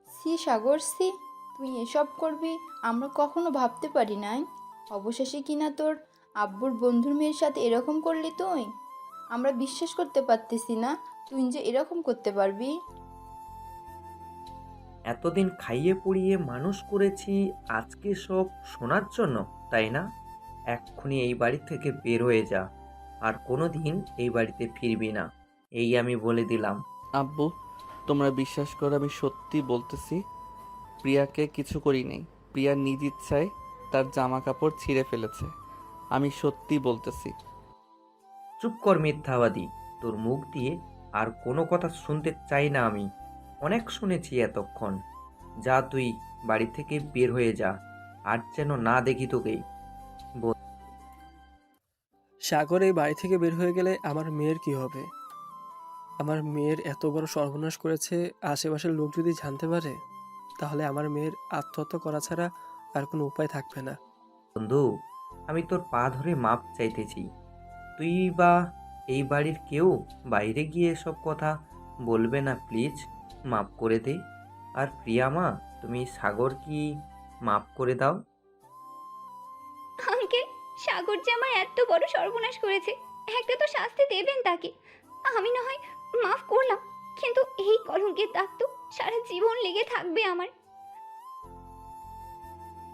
C সাগর C, তুই এসব করবি আমরা কখনো ভাবতে পারি নাই। অবশেষে কিনা তোর আব্বুর বন্ধুর মেয়ের সাথে এরকম করলি তুই। আমরা বিশ্বাস করতে পারতেছি না তুই যে এরকম করতে পারবি। এতদিন খাইয়ে পড়িয়ে মানুষ করেছি, আজকে সব শোনার জন্য, তাই না? এক্ষুনি এই বাড়ি থেকে বের হয়ে যা, আর কোনো দিন এই বাড়িতে ফিরবি না, এই আমি বলে দিলাম। আব্বু, তোমরা বিশ্বাস করো, আমি সত্যি বলতেছি, প্রিয়াকে কিছু করি নাই। প্রিয়া নিজ ইচ্ছায় তার জামা কাপড় ছিঁড়ে ফেলেছে। আমি সত্যি বলতেছি। চুপ কর মিথ্যাবাদী, তোর মুখ দিয়ে আর কোনো কথা শুনতে চাই না আমি। অনেক শুনেছি এতক্ষণ। যা তুই বাড়ি থেকে বের হয়ে যা, আর যেন না দেখি তোকে। সাগর এই বাড়ি থেকে বের হয়ে গেলে আমার মেয়ের কি হবে? আমার মেয়ের এত বড় সর্বনাশ করেছে, আশেপাশের লোক যদি জানতে পারে, তাহলে আমার মেয়ের আত্মহত্যা করা ছাড়া আর কোনো উপায় থাকবে না। বন্ধু, আমি তোর পা ধরে মাপ চাইতেছি। তুই বা এই বাড়ির কেউ বাইরে গিয়ে এসব কথা বলবে না, প্লিজ মাপ করে দে। আর প্রিয়া মা, তুমি সাগর কি মাপ করে দাও। আঙ্কেল, সাগর যে আমার এত বড় সর্বনাশ করেছে, একটা তো শাস্তি দেবেন তাকে। আমি না হয় মাফ করলাম, কিন্তু এই কলঙ্কের দাগ তো সারা জীবন লেগে থাকবে আমার।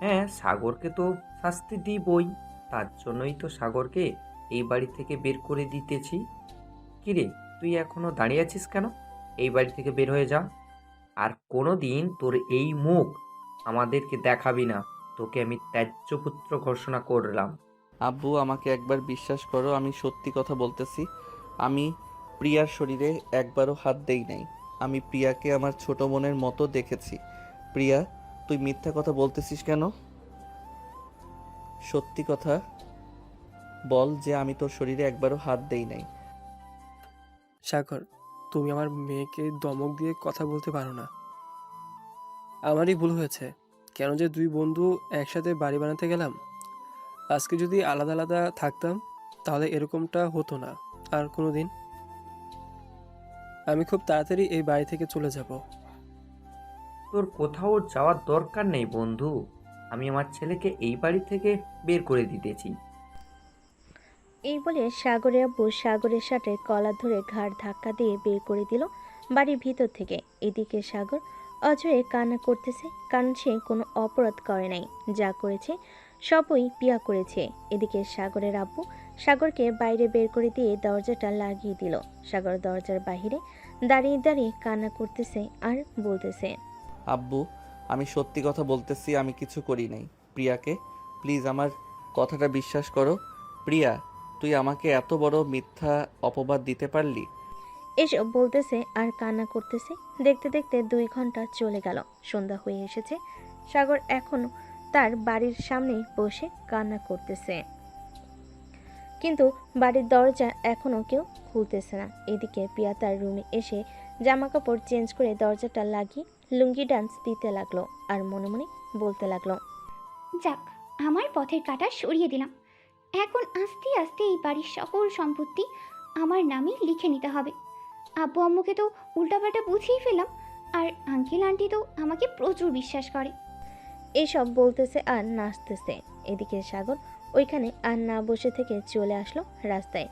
হ্যাঁ, সাগরকে তো শাস্তি দিবই। তার জন্যই তো সাগরকে এই বাড়ি থেকে বের করে দিতেছি। কিরে, তুই এখনো দাঁড়িয়ে আছিস কেন? এই বাড়ি থেকে বের হয়ে যা। আর কোনো দিন তোর এই মুখ আমাদেরকে দেখাবি না। তোকে আমি ত্যায্য পুত্র ঘোষণা করলাম। আব্বু, আমাকে একবার বিশ্বাস করো, আমি সত্যি কথা বলতেছি। আমি প্রিয়ার শরীরে একবারও হাত দেই নাই। আমি প্রিয়াকে আমার ছোট বোনের মতো দেখেছি। প্রিয়া, তুই মিথ্যা কথা বলতেছিস কেন? সত্যি কথা বল যে আমি তোর শরীরে একবারও হাত দেই নাই। সাগর, তুমি আমার মেয়েকে ধমক দিয়ে কথা বলতে পারো না। আমারই ভুল হয়েছে। কেন যে দুই বন্ধু একসাথে বাড়ি বানাতে গেলাম। আজকে যদি আলাদা আলাদা থাকতাম, তাহলে এরকমটা হতো না আর কোনো দিন। আমি খুব তাড়াতাড়ি এই বাড়ি থেকে চলে যাব। তোর কোথাও যাওয়ার দরকার নেই বন্ধু। আমি আমার ছেলেকে এই বাড়ি থেকে বের করে দিতেছি। এই বলে সাগরের আব্বু সাগরের সাথে কলার ধরে ঘাড় ধাক্কা দিয়ে বের করে দিল বাড়ির ভিতর থেকে। এদিকে সাগর অজয়ে কান্না করতেছে, কারণ সে কোনো অপরাধ করে নাই। যা করেছে সবই পিয়া করেছে। এদিকে সাগরের আব্বু সাগরকে বাইরে বের করে দিয়ে দরজাটা লাগিয়ে দিল। সাগর দরজার বাহিরে দাঁড়িয়ে দাঁড়িয়ে কান্না করতেছে আর বলতেছে, আব্বু, আমি সত্যি কথা বলতেছি, আমি কিছু করি নাই। প্রিয়াকে প্লিজ আমার কথাটা বিশ্বাস করো। প্রিয়া, তুই আমাকে এত বড় মিথ্যা অপবাদ দিতে পারলি? এসব বলতেছে আর কান্না করতেছে। দেখতে দেখতে 2 ঘন্টা চলে গেল। সন্ধ্যা হয়ে এসেছে। সাগর এখনো তার বাড়ির সামনেই বসে কান্না করতেছে, কিন্তু বাড়ির দরজা এখনো কেউ খুলতেছে না। এদিকে প্রিয়া তার রুমে এসে জামা কাপড় চেঞ্জ করে দরজাটা লাগিয়ে লুঙ্গি ডান্স দিতে লাগলো আর মনে মনে বলতে লাগলো, যাক, আমার পথের কাঁটা সরিয়ে দিলাম। এখন আস্তে আস্তে এই বাড়ির সকল সম্পত্তি আমার নামে লিখে নিতে হবে। আব্বু আম্মুকে তো উল্টাপাল্টা বুঝিয়ে ফেললাম, আর আঙ্কেল আন্টি তো আমাকে প্রচুর বিশ্বাস করে। এইসব বলতেছে আর নাচতেছে। এদিকে সাগর ওইখানে আর না বসে থেকে চলে আসলো রাস্তায়।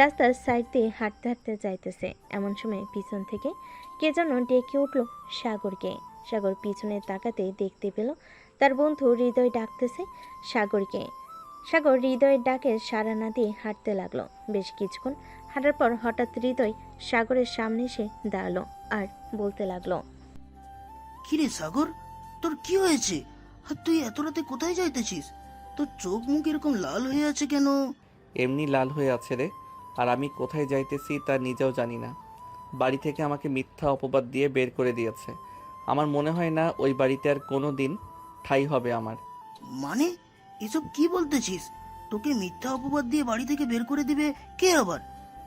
রাস্তার সাইড দিয়ে হাঁটতে হাঁটতে যাইতেছে। এমন সময় পিছন থেকে কে যেন ডেকে উঠলো সাগরকে। সাগর পিছনে তাকাতে দেখতে পেল তার বন্ধু হৃদয় ডাকতেছে সাগরকে। সাগর হৃদয়ের ডাকে সাড়া না দিয়ে হাঁটতে লাগলো। বেশ কিছুক্ষণ হাঁটার পর হঠাৎ হৃদয় সাগরের সামনে এসে দাঁড়ালো আর বলতে লাগলো, কিরে সাগর, তোর কি হয়েছে? আর তুই এত রাতে কোথায় যাইতেছিস? তোর চোখ মুখ এরকম লাল হয়ে আছে কেন? এমনি লাল হয়ে আছে রে। আর আমি কোথায় যাইতেছি তা নিজেও জানি না। বাড়ি থেকে আমাকে মিথ্যা অপবাদ দিয়ে বের করে দিয়েছে। আমার মনে হয় না ওই বাড়িতে আর কোনো দিন ঠাঁই হবে আমার। মানে এসব কি বলতেছিস? তোকে মিথ্যা অপবাদ দিয়ে বাড়ি থেকে বের করে দিবে কে আবার?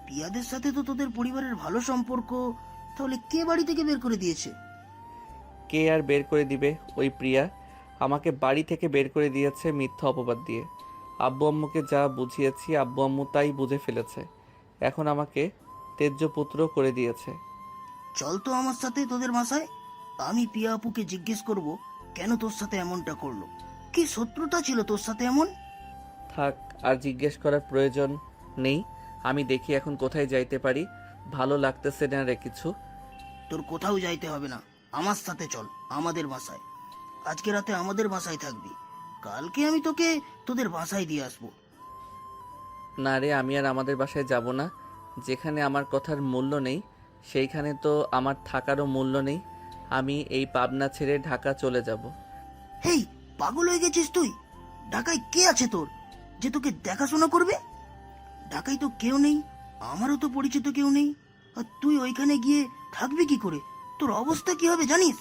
পিয়াদের সাথে তো তোদের পরিবারের ভালো সম্পর্ক, তাহলে কে বাড়ি থেকে বের করে দিয়েছে? কে আর বের করে দিবে? ওই প্রিয়া আমাকে বাড়ি থেকে বের করে দিয়েছে মিথ্যা অপবাদ দিয়ে। আব্বু আম্মুকে যা বুঝিয়েছি আব্বু আম্মু তাই বুঝে ফেলেছে। এখন আমাকে তেজ্যপুত্র করে দিয়েছে। চল তো আমার সাথে তোদের বাসায়। আমি পিয়া আপুকে জিজ্ঞেস করব কেন তোর সাথে এমনটা করলো। কি শত্রুতা ছিল তোর সাথে এমন? থাক, আর জিজ্ঞেস করার প্রয়োজন নেই। আমি দেখি এখন কোথায় যাইতে পারি। ভালো লাগতেছে না রে কিছু। তোর কোথাও যাইতে হবে না, আমার সাথে চল আমাদের বাসায়। আজকে রাতে আমাদের বাসায় থাকবি, কালকে আমি তোকে তোদের বাসায় দিয়ে আসবো। না রে, আমি আর আমাদের বাসায় যাব না। যেখানে আমার কথার মূল্য নেই সেইখানে তো আমার থাকারও মূল্য নেই। আমি এই পাবনা ছেড়ে ঢাকা চলে যাব। হেই, পাগল হয়ে গেছিস তুই? ঢাকায় কে আছে তোর যে তোকে দেখাশোনা করবে? ঢাকায় তো কেউ নেই, আমারও তো পরিচিত কেউ নেই। আর তুই ওইখানে গিয়ে থাকবি কি করে? তোর অবস্থা কি হবে জানিস?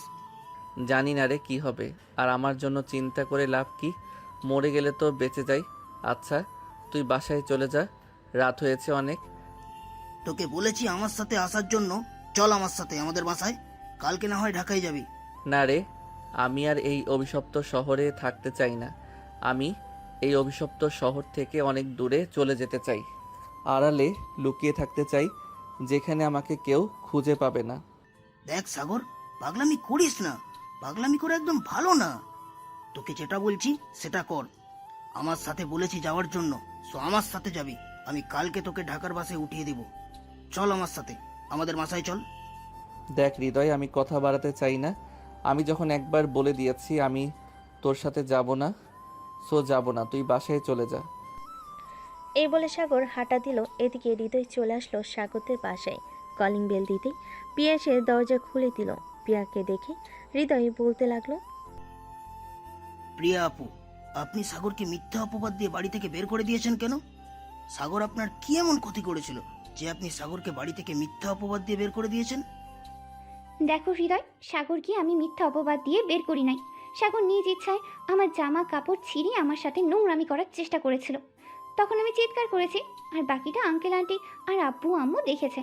জানি না রে কি হবে, আর আমার জন্য চিন্তা করে লাভ কি? মরে গেলে তো বেঁচে যাই। আচ্ছা, তুই বাসায় চলে যা, রাত হয়েছে অনেক। তোকে বলেছি আমার সাথে আসার জন্য। চল আমার সাথে আমাদের বাসায়, কালকে না হয় ঢাকায় যাবি। না রে, আমি আর এই অভিশপ্ত শহরে থাকতে চাই না। আমি এই অভিশপ্ত শহর থেকে অনেক দূরে চলে যেতে চাই। আড়ালে লুকিয়ে থাকতে চাই, যেখানে আমাকে কেউ খুঁজে পাবে না। দেখ সাগর, পাগলামি করিস না। পাগলামি করে একদম ভালো না। তোকে যেটা বলছি সেটা কর। আমার সাথে বলেছি যাওয়ার জন্য, সো আমার সাথে যাবি। আমি কালকে তোকে ঢাকার বাসে উঠিয়ে দিব। চল আমার সাথে আমাদের বাসায় চল। দেখ হৃদয়, আমি কথা বাড়াতে চাই না। আমি যখন একবার বলে দিয়েছি আমি তোর সাথে যাব না, সো যাব না, তুই বাসায় চলে যা। এই বলে সাগর হাঁটা দিল। এদিকে হৃদয় চলে আসলো স্বাগতের বাসায়। কলিং বেল দিতেই পিয়া এসে দরজা খুলে দিল। পিয়াকে দেখে হৃদয় বলতে লাগলো, প্রিয়া আপু, আপনি সাগরকে মিথ্যা অপবাদ দিয়ে বাড়ি থেকে বের করে দিয়েছেন কেন? সাগর আপনার কি এমন ক্ষতি করেছিল যে আপনি সাগরকে বাড়ি থেকে মিথ্যা অপবাদ দিয়ে বের করে দিয়েছেন? দেখো হৃদয়, সাগরকে আমি মিথ্যা অপবাদ দিয়ে বের করি নাই। সাগর নিজ ইচ্ছায় আমার জামা কাপড় ছিঁড়ে আমার সাথে নোংরামি করার চেষ্টা করেছিল। তখন আমি চিৎকার করেছি, আর বাকিটা আঙ্কেল আন্টি আর আব্বু আম্মু দেখেছে।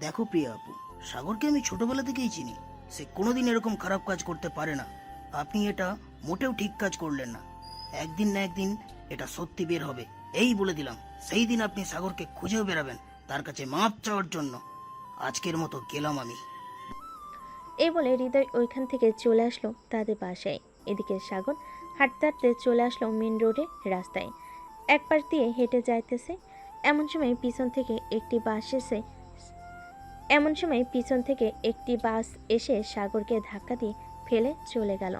দেখো প্রিয়া আপু, সাগরকে আমি ছোটবেলা থেকেই চিনি। সে কোনোদিন এরকম খারাপ কাজ করতে পারে না। আপনি এটা মোটেও ঠিক কাজ করলেন না। একদিন না একদিন এটা সত্যি বের হবে, এই বলে দিলাম। সেই দিন আপনি সাগরকে খুঁজেও বেরাবেন তার কাছে মাপ চাওয়ার জন্য। আজকের মতো গেলাম আমি। এই বলে হৃদয় ওইখান থেকে চলে আসলো তাদের বাসায়। এদিকে সাগর হাঁটতে হাঁটতে চলে আসলো মেন রোডের রাস্তায়। এক পাশ দিয়ে হেঁটে যাইতেছে। এমন সময় পিছন থেকে একটি বাস এসে সাগরকে ধাক্কা দিয়ে ফেলে চলে গেল।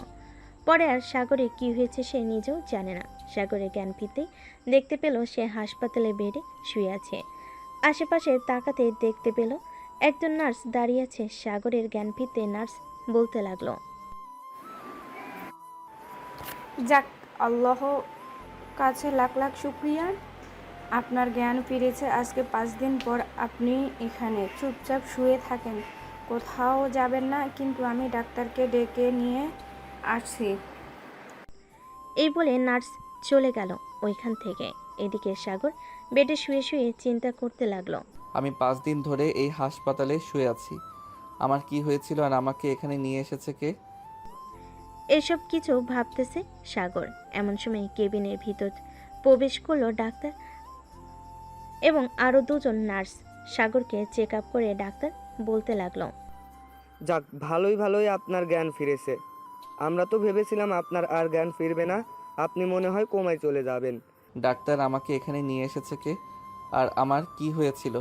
পরে আর সাগরে কি হয়েছে সে নিজেও জানে না। সাগরের জ্ঞান ফিরতেই দেখতে পেল সে হাসপাতালে বেডে শুয়ে আছে। আশেপাশে তাকাতে দেখতে পেল একজন নার্স দাঁড়িয়ে আছে। সাগরের জ্ঞান ফিরতে নার্স বলতে লাগলো, যাক, আল্লাহ কাছে লাখ লাখ শুক্রিয়া, আপনার জ্ঞান ফিরেছে। আজকে 5 দিন পর আপনি এখানে চুপচাপ শুয়ে থাকেন, কোথাও যাবেন না, কিন্তু আমি ডাক্তারকে ডেকে নিয়ে আসছি। এই বলে নার্স চলে গেল ওইখান থেকে। এদিকে সাগর বেডে শুয়ে শুয়ে চিন্তা করতে লাগলো, আমি 5 দিন ধরে এই হাসপাতালে শুয়ে আছি। আমার কি হয়েছিল আর আমাকে এখানে নিয়ে এসেছে কে? এসব কিছু ভাবতেছে সাগর। এমন সময় কেবিনের ভিতর প্রবেশ করলো ডাক্তার এবং আরও 2জন নার্স। সাগরকে চেক আপ করে ডাক্তার বলতে লাগলো, যাক, ভালোই আপনার জ্ঞান ফিরেছে। আমরা তো ভেবেছিলাম আপনার আর জ্ঞান ফিরবে না, আপনি মনে হয় কোমায় চলে যাবেন। ডাক্তার, আমাকে এখানে নিয়ে এসেছে কে আর আমার কি হয়েছিল?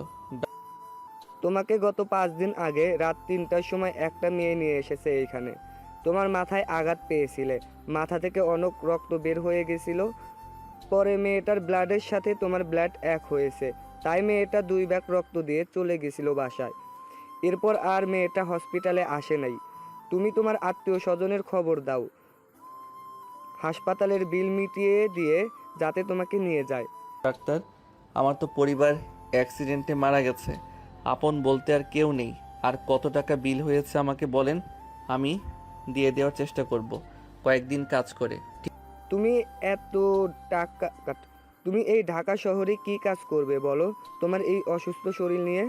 তোমাকে গত 5 দিন আগে রাত 3টার সময় একটা মেয়ে নিয়ে এসেছে এইখানে। তোমার মাথায় আঘাত পেয়েছিলে, মাথা থেকে অনেক রক্ত বের হয়ে গেছিল। পরে মেয়েটার ব্লাডের সাথে তোমার ব্লাড এক হয়েছে, তাই মেয়েটা 2 ব্যাগ রক্ত দিয়ে চলে গেছিল বাসায়। এরপর আর মেয়েটা হসপিটালে আসে নাই। তুমি তোমার আত্মীয় স্বজনের খবর দাও, হাসপাতালের বিল মিটিয়ে দিয়ে যাতে তোমাকে নিয়ে যায়। ডাক্তার, আমার তো পরিবার অ্যাক্সিডেন্টে মারা গেছে, আপন বলতে আর কেউ নেই। আর কত টাকা বিল হয়েছে আমাকে বলেন, আমি দিয়ে দেওয়ার চেষ্টা করব কয়েকদিন কাজ করে। তুমি এত টাকা তুমি এই ঢাকা শহরে কি কাজ করবে বলো, তোমার এই অসুস্থ শরীর নিয়ে?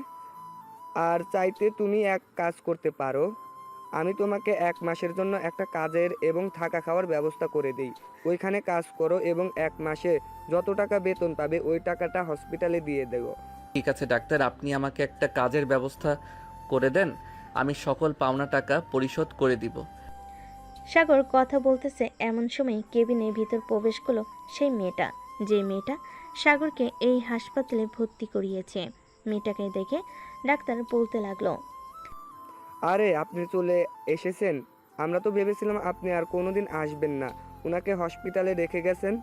আর চাইতে তুমি এক কাজ করতে পারো, আমি তোমাকে 1 মাসের জন্য একটা কাজের এবং থাকা খাওয়ার ব্যবস্থা করে দিই। ওইখানে কাজ করো এবং 1 মাসে যত টাকা বেতন পাবে ওই টাকাটা হসপিটালে দিয়ে দেবো। ঠিক আছে ডাক্তার, আপনি আমাকে একটা কাজের ব্যবস্থা করে দেন, আমি সকল পাওনা টাকা পরিশোধ করে দিব। সাগর কথা বলতেছে এমন সময় কেবিনের ভিতর প্রবেশ করলো সেই মেয়েটা, যে মেয়েটা সাগরকে এই হাসপাতালে ভর্তি করিয়েছে। মেয়েটাকে দেখে ডাক্তার বলতে লাগলো, আরে আপনি চলে এসেছেন। আমরা তো ভেবেছিলাম আপনি আর কোনোদিন আসবেন না। ওনাকে হসপিটালে রেখে গেছেন।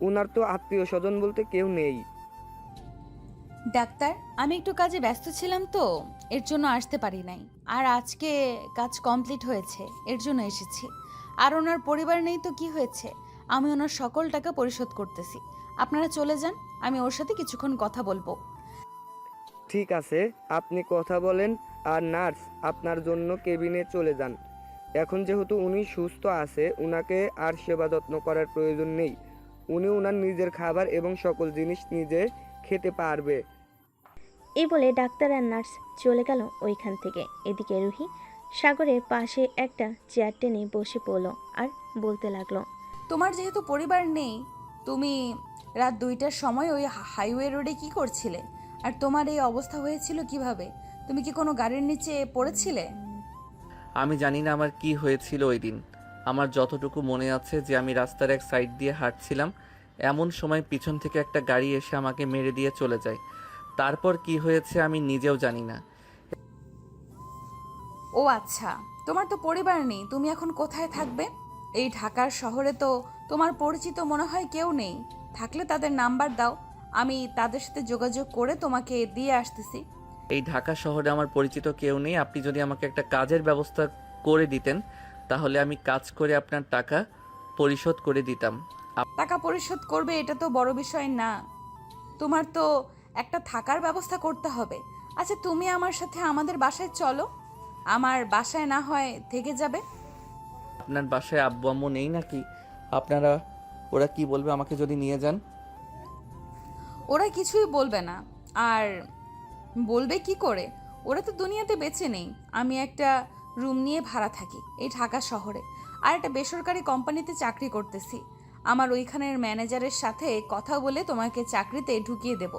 ওনার তো আত্মীয় স্বজন বলতে কেউ নেই। ডাক্তার, আমি একটু কাজে ব্যস্ত ছিলাম তো, এর জন্য আসতে পারি নাই। আর আজকে কাজ কমপ্লিট হয়েছে, এর জন্য এসেছি। আর ওনার পরিবার নেই তো কি হয়েছে, আমি ওনার সকল টাকা পরিশোধ করতেছি। আপনারা চলে যান, আমি ওর সাথে কিছুক্ষণ কথা বলবো। ঠিক আছে, আপনি কথা বলেন। আর নার্স, আপনার জন্য কেবিনে চলে যান। এখন যেহেতু উনি সুস্থ আছে, উনাকে আর সেবা যত্ন করার প্রয়োজন নেই। উনি ওনার নিজের খাবার এবং সকল জিনিস নিজে খেতে পারবে। এই বলে ডাক্তার আর নার্স চলে গেল ওইখান থেকে। এদিকে রুহি সাগরের পাশে একটা চেয়ার টেনে বসে পড়ল আর বলতে লাগলো, তোমার যেহেতু পরিবার নেই, তুমি রাত 2টার সময় ওই হাইওয়ে রোডে কি করছিলে? আর তোমার এই অবস্থা হয়েছিল কিভাবে? তুমি কি কোনো গাড়ির নিচে পড়েছিলে? আমি জানি না আমার কি হয়েছিল ওই দিন। আমার যতটুকু মনে আছে যে আমি রাস্তার এক সাইড দিয়ে হাঁটছিলাম, এমন সময় পিছন থেকে একটা গাড়ি এসে আমাকে মেরে দিয়ে চলে যায়। তারপর কি হয়েছে আমি নিজেও জানি না। ও আচ্ছা, তোমার তো পরিবার নেই, তুমি এখন কোথায় থাকবে? এই ঢাকার শহরে তো তোমার পরিচিত মনে হয় কেউ নেই। থাকলে তাদের নাম্বার দাও, আমি তাদের সাথে যোগাযোগ করে তোমাকে দিয়ে আসতেছি। এই ঢাকা শহরে আমার পরিচিত কেউ নেই। আপনি যদি আমাকে একটা কাজের ব্যবস্থা করে দিতেন, তাহলে আমি কাজ করে আপনার টাকা পরিশোধ করে দিতাম। টাকা পরিশোধ করবে এটা তো বড় বিষয় না, তোমার তো একটা থাকার ব্যবস্থা করতে হবে। আচ্ছা, তুমি আমার সাথে আমাদের বাসায় চলো, আমার বাসায় না হয় থেকে যাবে। আপনার বাসায় আব্বু আম্মু নেই নাকি? ওরা কি বলবে আমাকে যদি নিয়ে যান? ওরা কিছুই বলবে না। আর বলবে কি করে? ওরা তো দুনিয়াতে বেঁচে নেই। আমি একটা রুম নিয়ে ভাড়া থাকি এই ঢাকা শহরে, আর একটা বেসরকারি কোম্পানিতে চাকরি করতেছি। আমার ওইখানের ম্যানেজারের সাথে কথা বলে তোমাকে চাকরিতে ঢুকিয়ে দেব।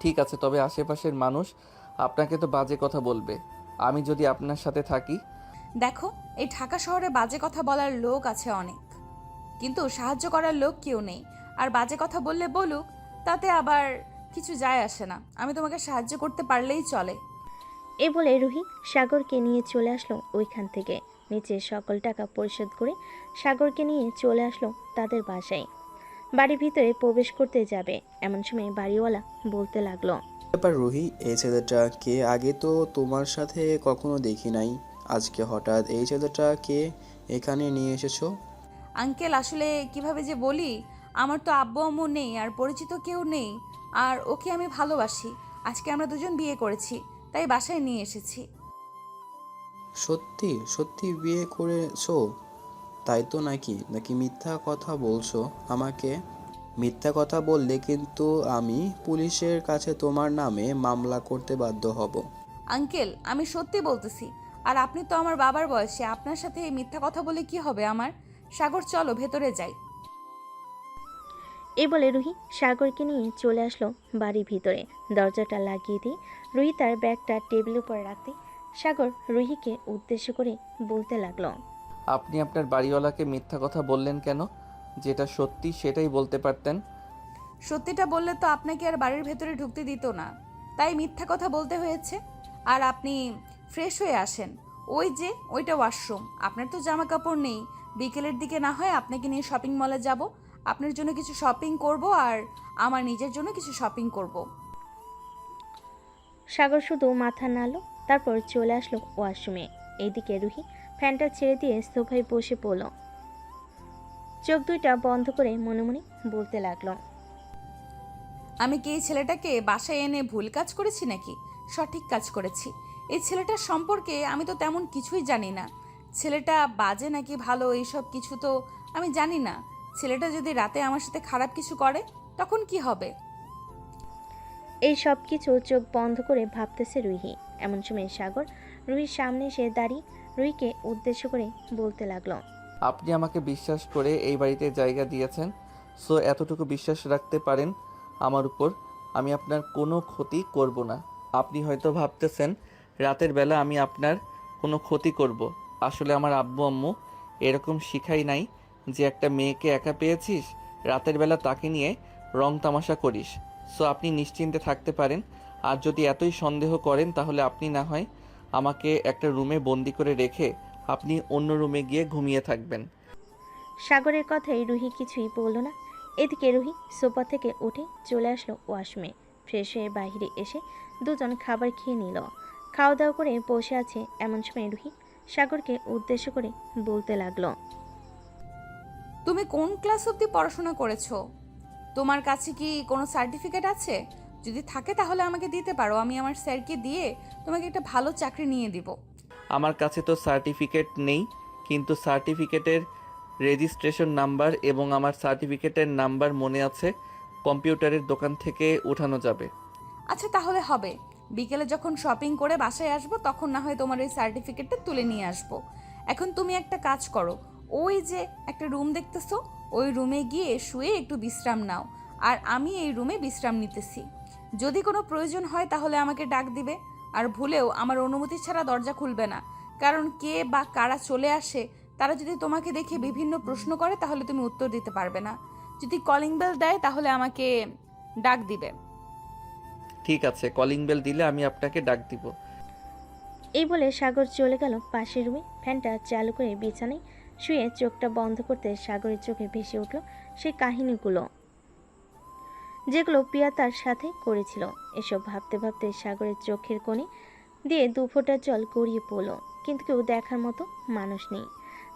ঠিক আছে, তবে আশেপাশের মানুষ আপনাকে তো বাজে কথা বলবে আমি যদি আপনার সাথে থাকি। দেখো, এই ঢাকা শহরে বাজে কথা বলার লোক আছে অনেক, কিন্তু সাহায্য করার লোক কেউ নেই। আর বাজে কথা বললে বলুক, তাতে আবার কিছু যায় আসে না। আমি তোমাকে সাহায্য করতে পারলেই চলে। এ বলে রুহি সাগরকে নিয়ে চলে আসলো ওইখান থেকে। নিচে সকল টাকা পরিশোধ করে সাগরকে নিয়ে চলে আসলো তাদের বাসায়। বাড়ির ভিতরে প্রবেশ করতে যাবে এমন সময় বাড়িওয়ালা বলতে লাগলো, ব্যাপার রুহি, এই ছেলেটা কে? আগে তো তোমার সাথে কখনো দেখি নাই, আজকে হঠাৎ এই ছেলেটা কে এখানে নিয়ে এসেছো? আঙ্কেল, আসলে কিভাবে যে বলি, আমার তো আব্বু আম্মু নেই আর পরিচিত কেউ নেই। আর ওকে আমি ভালোবাসি। আজকে আমরা দুজন বিয়ে করেছি, তাই বাসায় নিয়ে এসেছি। সত্যি সত্যি বিয়ে করেছো? তাই তো নাকি নাকি মিথ্যা কথা বলছো আমাকে? মিথ্যা কথা বললে কিন্তু আমি পুলিশের কাছে তোমার নামে মামলা করতে বাধ্য হব। আঙ্কেল, আমি সত্যি বলতেছি। আর আপনি তো আমার বাবার বয়সে, আপনার সাথে এই মিথ্যা কথা বলে কি হবে আমার? সাগর, চলো ভেতরে যাই। এ বলে রুহি সাগরকে নিয়ে চলে আসলো বাড়ির ভিতরে। দরজাটা লাগিয়ে দিয়ে রুহি তার ব্যাগটা টেবিলের উপর রাখতে সাগর রুহিকে উদ্দেশ্য করে বলতে লাগলো, আপনি আপনার বাড়িওয়ালাকে মিথ্যা কথা বললেন কেন? যেটা সত্যি সেটাই বলতে পারতেন। সত্যিটা বললে তো আপনাকে আর বাড়ির ভেতরে ঢুকতে দিত না, তাই মিথ্যা কথা বলতে হয়েছে। আর আপনি ফ্রেশ হয়ে আসেন, ওই যে ওইটা ওয়াশরুম। আপনার তো জামা কাপড় নেই, বিকেলের দিকে না হয় আপনাকে নিয়ে শপিং মলে যাব। আপনার জন্য কিছু শপিং করব আর আমার নিজের জন্য কিছু শপিং করব। সাগর শুধু মাথা নাড়ল, তারপর চলে আসলো ওয়াশরুমে। এইদিকে রুহি ফ্যানটা ছেড়ে দিয়ে সোফায় বসে পড়ল। চোখ দুইটা বন্ধ করে মনে মনে বলতে লাগলো, আমি কি এই ছেলেটাকে বাসায় এনে ভুল কাজ করেছি নাকি সঠিক কাজ করেছি? এই ছেলেটার সম্পর্কে আমি তো তেমন কিছুই জানি না। ছেলেটা বাজে নাকি ভালো এইসব কিছু তো আমি জানি না। ছেলেটা যদি রাতে আমার সাথে খারাপ কিছু করে, তখন কি হবে? এই সব কিছু চোখ বন্ধ করে ভাবতেছে রুহি। এমন সময় সাগর রুহির সামনে এসে দাঁড়িয়ে রুহিকে উদ্দেশ্য করে বলতে লাগলো, আপনি আমাকে বিশ্বাস করে এই বাড়িতে জায়গা দিয়েছেন, সো এতটুকু বিশ্বাস রাখতে পারেন আমার উপর। আমি আপনার কোনো ক্ষতি করব না। আপনি হয়তো ভাবতেছেন রাতের বেলা আমি আপনার কোনো ক্ষতি করব। আসলে আমার আব্বু আম্মু এরকম শিখাই নাই যে একটা মেয়েকে একা পেয়েছিস, রাতের বেলা তাকে নিয়ে রং তামাশা করিস। সো আপনি নিশ্চিন্তে থাকতে পারেন। আর যদি এতই সন্দেহ করেন তাহলে আপনি না হয় আমাকে একটা রুমে বন্দি করে রেখে আপনি অন্য রুমে গিয়ে ঘুমিয়ে থাকবেন। সাগরের কথায় রুহি কিছুই বলল না। এদিকে রুহি সোফা থেকে উঠে চলে আসলো ওয়াশরুমে। ফ্রেশ হয়ে বাইরে এসে দুজন খাবার খেয়ে নিল। খাওয়া দাওয়া করে বসে আছে এমন সময় রুহি সাগরকে উদ্দেশ্য করে বলতে লাগলো, তুমি কোন ক্লাস অবধি পড়াশোনা করেছো? তোমার কাছে কি কোনো সার্টিফিকেট আছে? যদি থাকে তাহলে আমাকে দিতে পারো, আমি আমার স্যারকে দিয়ে তোমাকে একটা ভালো চাকরি নিয়ে দিব। আমার কাছে তো সার্টিফিকেট নেই, কিন্তু সার্টিফিকেটের রেজিস্ট্রেশন নাম্বার এবং আমার সার্টিফিকেটের নাম্বার মনে আছে, কম্পিউটারের দোকান থেকে উঠানো যাবে। আচ্ছা তাহলে হবে, বিকেলে যখন শপিং করে বাসায় আসবো তখন না হয় তোমার এই সার্টিফিকেটটা তুলে নিয়ে আসবো। এখন তুমি একটা কাজ করো, ওই যে একটা রুম দেখতেছো, ওই রুমে গিয়ে শুয়ে একটু বিশ্রাম নাও, আর আমি এই রুমে বিশ্রাম নিতেছি। যদি কোনো প্রয়োজন হয় তাহলে আমাকে ডাক দিবে, আর ভুলেও আমার অনুমতি ছাড়া দরজা খুলবে না, কারণ কে বা কারা চলে আসে তারা যদি তোমাকে দেখে বিভিন্ন প্রশ্ন করে তাহলে তুমি উত্তর দিতে পারবে না। যদি কলিং বেল দেয় তাহলে আমাকে ডাক দিবে। ঠিক আছে, কলিং বেল দিলে আমি আপনাকে ডাক দিব। এই বলে সাগর চলে গেল পাশের রুমে। ফ্যানটা চালু করে বিছানায় শুয়ে চোখটা বন্ধ করতে সাগরের চোখে ভেসে উঠল সেই কাহিনীগুলো যেগুলো প্রিয়া তার সাথে করেছিল। এসব ভাবতে ভাবতে সাগরের চোখের কোণে দিয়ে দু ফোঁটা জল গড়িয়ে পড়ল, কিন্তু কেউ দেখার মতো মানুষ নেই।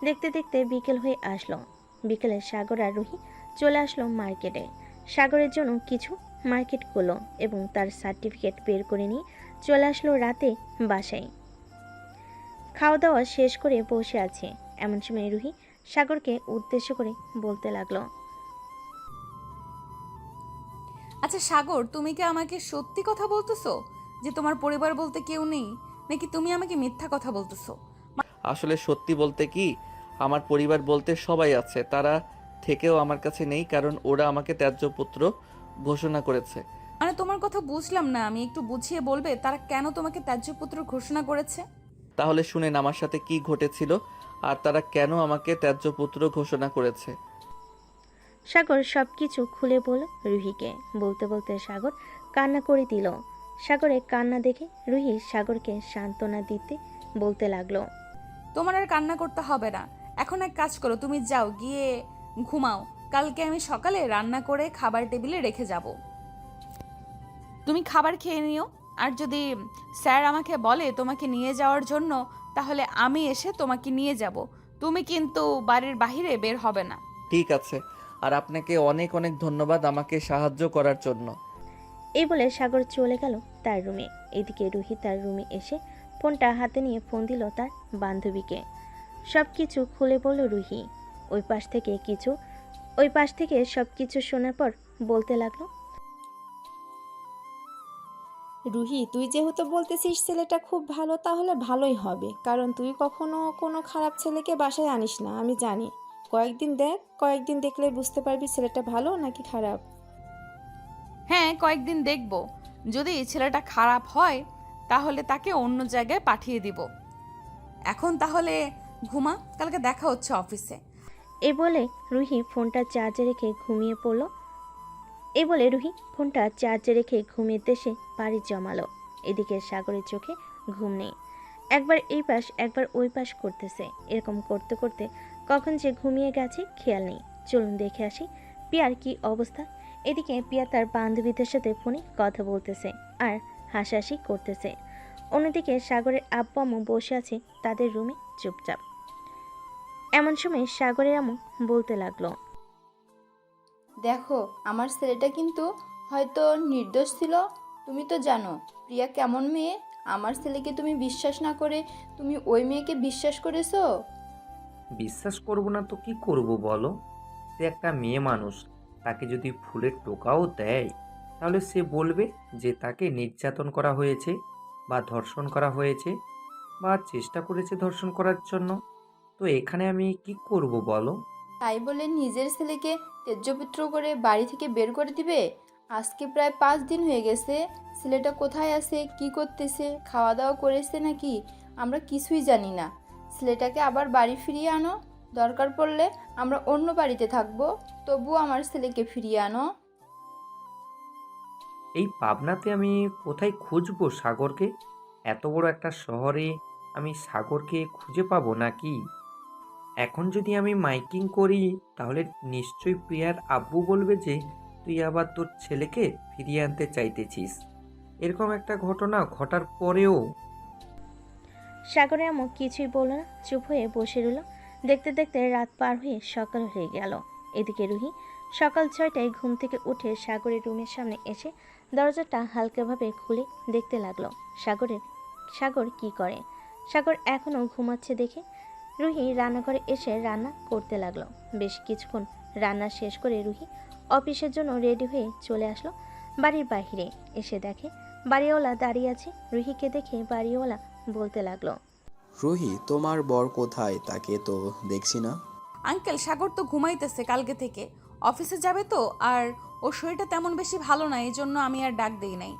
দেখতে দেখতে বিকেল হয়ে আসলো। বিকেলে সাগর আর রুহি চলে আসলো মার্কেটে। সাগরের জন্য কিছু মার্কেট করলো এবং তার সার্টিফিকেট বের করে নিয়ে চলে আসলো রাতে বাসায়। খাওয়া দাওয়া শেষ করে বসে আছে এমন সময় রুহি সাগরকে উদ্দেশ্য করে বলতে লাগলো, আচ্ছা সাগর, তুমি কি আমাকে সত্যি কথা বলতেছো যে তোমার পরিবার বলতে কেউ নেই, নাকি তুমি আমাকে মিথ্যা কথা বলতেছো? আসলে সত্যি বলতে কি, আমার পরিবার বলতে সবাই আছে, তারা থেকেও আমার কাছে নেই, কারণ ওরা আমাকে ত্যায্য পুত্র ঘোষণা করেছে। মানে তোমার কথা বুঝলাম না, আমি একটু বুঝিয়ে বলবে তারা কেন তোমাকে ত্যায্যপুত্র ঘোষণা করেছে? তাহলে শুনেন আমার সাথে কি ঘটেছিল আর তারা কেন আমাকে ত্যায্য পুত্র ঘোষণা করেছে। সাগর সবকিছু খুলে বলল রুহিকে। বলতে বলতে সাগর কান্না করে দিল। সাগরের কান্না দেখে রুহি সাগরকে সান্ত্বনা দিতে বলতে লাগলো, তোমার আর কান্না করতে হবে না, এখন এক কাজ করো, তুমি যাও গিয়ে ঘুমাও, কালকে আমি সকালে রান্না করে খাবার টেবিলে রেখে যাব, তুমি খাবার খেয়ে নিও। আর যদি স্যার আমাকে বলে তোমাকে নিয়ে যাওয়ার জন্য তাহলে আমি এসে তোমাকে নিয়ে যাব, তুমি কিন্তু বাড়ির বাইরে বের হবে না। ঠিক আছে, আর আপনাকে অনেক অনেক ধন্যবাদ আমাকে সাহায্য করার জন্য। এই বলে সাগর চলে গেল তার রুমে। এদিকে রুহি তার রুমে এসে ফোনটা হাতে নিয়ে ফোন দিল তার বান্ধবীকে। সব কিছু খুলে বলল রুহি। ওই পাশ থেকে সব কিছু শোনার পর বলতে লাগলো, রুহি, তুই যেহেতু বলতেছিস ছেলেটা খুব ভালো, তাহলে ভালোই হবে, কারণ তুই কখনো কোনো খারাপ ছেলেকে বাসায় আনিস না, আমি জানি। কয়েকদিন দেখ, কয়েকদিন দেখলে বুঝতে পারবি ছেলেটা ভালো নাকি খারাপ। হ্যাঁ, কয়েকদিন দেখব, যদি ছেলেটা খারাপ হয় তাহলে তাকে অন্য জায়গায় পাঠিয়ে দিব। এখন তাহলে ঘুমা, কালকে দেখা হচ্ছে অফিসে। এ বলে রুহি ফোনটা চার্জে রেখে ঘুমিয়ে দেশে পাড়ি জমালো। এদিকে সাগরের চোখে ঘুম নেই। একবার এই পাশ একবার ওই পাশ করতেছে। এরকম করতে করতে কখন যে ঘুমিয়ে গেছে খেয়াল নেই। চলুন দেখে আসি পিয়ার কি অবস্থা। এদিকে পিয়া তার বান্ধবীদের সাথে ফোনে কথা বলতেছে আর হাসাহাসি করতেছে। অন্যদিকে সাগরের আব্বু আম্মু বসে আছে তাদের রুমে চুপচাপ। এমন সময় সাগরের আম্মু বলতে লাগলো, দেখো, আমার ছেলেটা কিন্তু হয়তো নির্দোষ ছিল। তুমি তো জানো প্রিয়া কেমন মেয়ে। আমার ছেলেকে তুমি বিশ্বাস না করে তুমি ওই মেয়েকে বিশ্বাস করেছো। বিশ্বাস করব না তো কি করব বলো? সে একটা মেয়ে মানুষ, তাকে যদি ফুলের টোকাও দেয় তাহলে সে বলবে যে তাকে নির্যাতন করা হয়েছে বা ধর্ষণ করা হয়েছে বা চেষ্টা করেছে ধর্ষণ করার জন্য। তো এখানে আমি কি করব বলো? তাই বলে নিজের ছেলেকে তেজ্যপুত্র করে বাড়ি থেকে বের করে দিবে? আজকে প্রায় 5 দিন হয়ে গেছে। ছেলেটা কোথায় আছে, কি করতেছে, খাওয়া দাওয়া করেছে নাকি আমরা কিছুই জানি না। ছেলেটাকে আবার বাড়ি ফিরিয়ে আনো, দরকার পড়লে আমরা অন্য বাড়িতে থাকবো, তবুও আমার ছেলেকে ফিরিয়ে আনো। এই পাবনাতে আমি কোথায় খুঁজবো সাগরকে? এত বড় একটা শহরে আমি সাগরকে খুঁজে পাবো নাকি? এখন যদি আমি মাইকিং করি তাহলে নিশ্চয়ই প্রিয়ার আব্বু বলবে যে তুই আবার তোর ছেলেকে ফিরিয়ে আনতে চাইতেছিস। এরকম একটা ঘটনা ঘটার পরেও সাগরের আম্মু কিছুই বলল না, চুপ হয়ে বসে রইল। দেখতে দেখতে রাত পার হয়ে সকাল হয়ে গেল। এদিকে রুহি সকাল 6টায় ঘুম থেকে উঠে সাগরের রুমের সামনে এসে দরজাটা হালকাভাবে খুলে দেখতে লাগলো সাগর কি করে। সাগর এখনও ঘুমাচ্ছে দেখে রুহি রান্নাঘরে এসে রান্না করতে লাগলো। বেশ কিছুক্ষণ রান্না শেষ করে রুহি অফিসের জন্য রেডি হয়ে চলে আসলো বাড়ির বাইরে। এসে দেখে বাড়িওয়ালা দাঁড়িয়ে আছে। রুহিকে দেখে বাড়িওয়ালা বলতে লাগলো, রুহি, তোমার বর কোথায়? তাকে তো দেখছি না। আঙ্কেল, সাগর তো ঘুমাইতেছে কালকে থেকে, অফিসে যাবে তো, আর ওর শরীরটা তেমন বেশি ভালো না, এই জন্য আমি আর ডাক দেই নাই।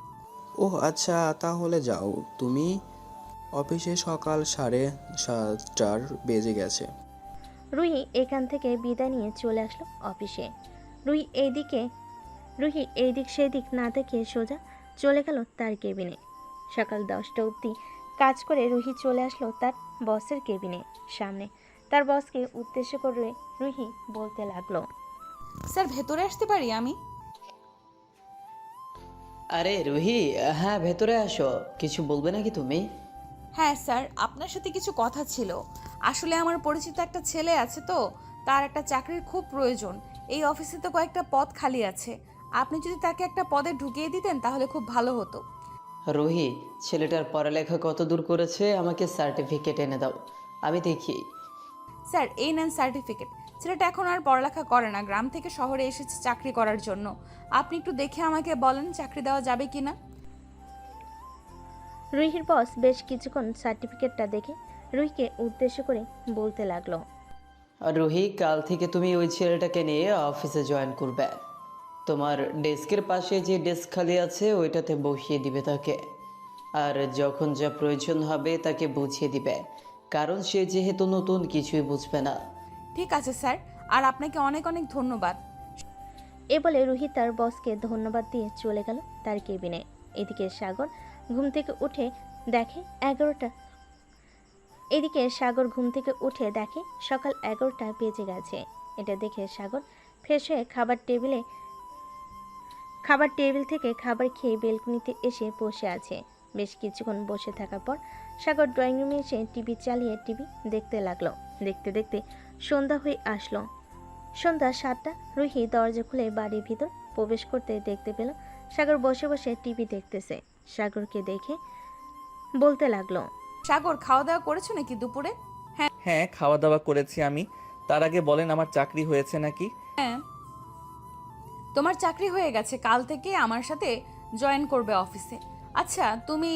ও আচ্ছা, তাহলে যাও তুমি। অফিসে সকাল 7:30 বেজে গেছে। রুহি এখান থেকে বিদায় নিয়ে চলে আসলো অফিসে। রুহি এইদিক সেদিক না দেখে সোজা চলে গেল তার কেবিনে। সকাল 10টা অবধি কাজ করে রুহি চলে আসলো তার বসের কেবিনে সামনে। তার বসকে উদ্দেশ্য করে রুহি বলতে লাগলো, স্যার, ভেতরে আসতে পারি আমি? আরে রুহি, হ্যাঁ ভেতরে আসো। কিছু বলবে নাকি তুমি? হ্যাঁ স্যার, আপনার সাথে কিছু কথা ছিল। আসলে আমার পরিচিত একটা ছেলে আছে, তো তার একটা চাকরির খুব প্রয়োজন। এই অফিসে তো কয়েকটা পদ খালি আছে, আপনি যদি তাকে একটা পদে ঢুকিয়ে দিতেন তাহলে খুব ভালো হতো। রুহি, ছেলেটার পড়ালেখা কত দূর করেছে আমাকে সার্টিফিকেট এনে দাও, আমি দেখি। স্যার, এই নেন সার্টিফিকেট। ছেলেটা এখন আর পড়ালেখা করে না, গ্রাম থেকে শহরে এসেছে চাকরি করার জন্য। আপনি একটু দেখে আমাকে বলেন চাকরি দেওয়া যাবে কি না। রুহির বস বেশ কিছুক্ষণ সার্টিফিকেটটা দেখে রুহিকে উদ্দেশ্য করে বলতে লাগলো, রুহি, কাল থেকে তুমি ওই ছেলেটাকে নিয়ে অফিসে জয়েন করবে। তোমার ডেস্কের পাশে যে ডেস্ক খালি আছে ওইটাতে বসিয়ে দিবে তাকে, আর যখন যা প্রয়োজন হবে তাকে বুঝিয়ে দিবে, কারণ সে যেহেতু নতুন কিছুই বুঝবে না। ঠিক আছে স্যার, আর আপনাকে অনেক অনেক ধন্যবাদ। এ বলে রুহি তার বসকে ধন্যবাদ দিয়ে চলে গেল তার কেবিনে। এদিকে সাগর ঘুম থেকে উঠে দেখে সকাল 11টা বেজে গেছে। এটা দেখে সাগর ফ্রেশ হয়ে খাবার টেবিল থেকে খাবার খেয়ে বেলকনিতে এসে বসে আছে। বেশ কিছুক্ষণ বসে থাকার পর সাগর ড্রয়িং রুমে এসে টিভি চালিয়ে টিভি দেখতে লাগলো। দেখতে দেখতে সন্ধ্যা হয়ে আসলো। সন্ধ্যা 7টা। রুহি দরজা খুলে বাড়ির ভিতর প্রবেশ করতে দেখতে পেল সাগর বসে বসে টিভি দেখতেছে। সাগরকে দেখে বলতে লাগলো, সাগর, খাওয়া দাওয়া করেছো নাকি দুপুরে? হ্যাঁ, খাওয়া দাওয়া করেছি আমি। তার আগে বলেন, আমার চাকরি হয়েছে নাকি? হ্যাঁ, তোমার চাকরি হয়ে গেছে, কাল থেকে আমার সাথে জয়েন করবে অফিসে। আচ্ছা, তুমি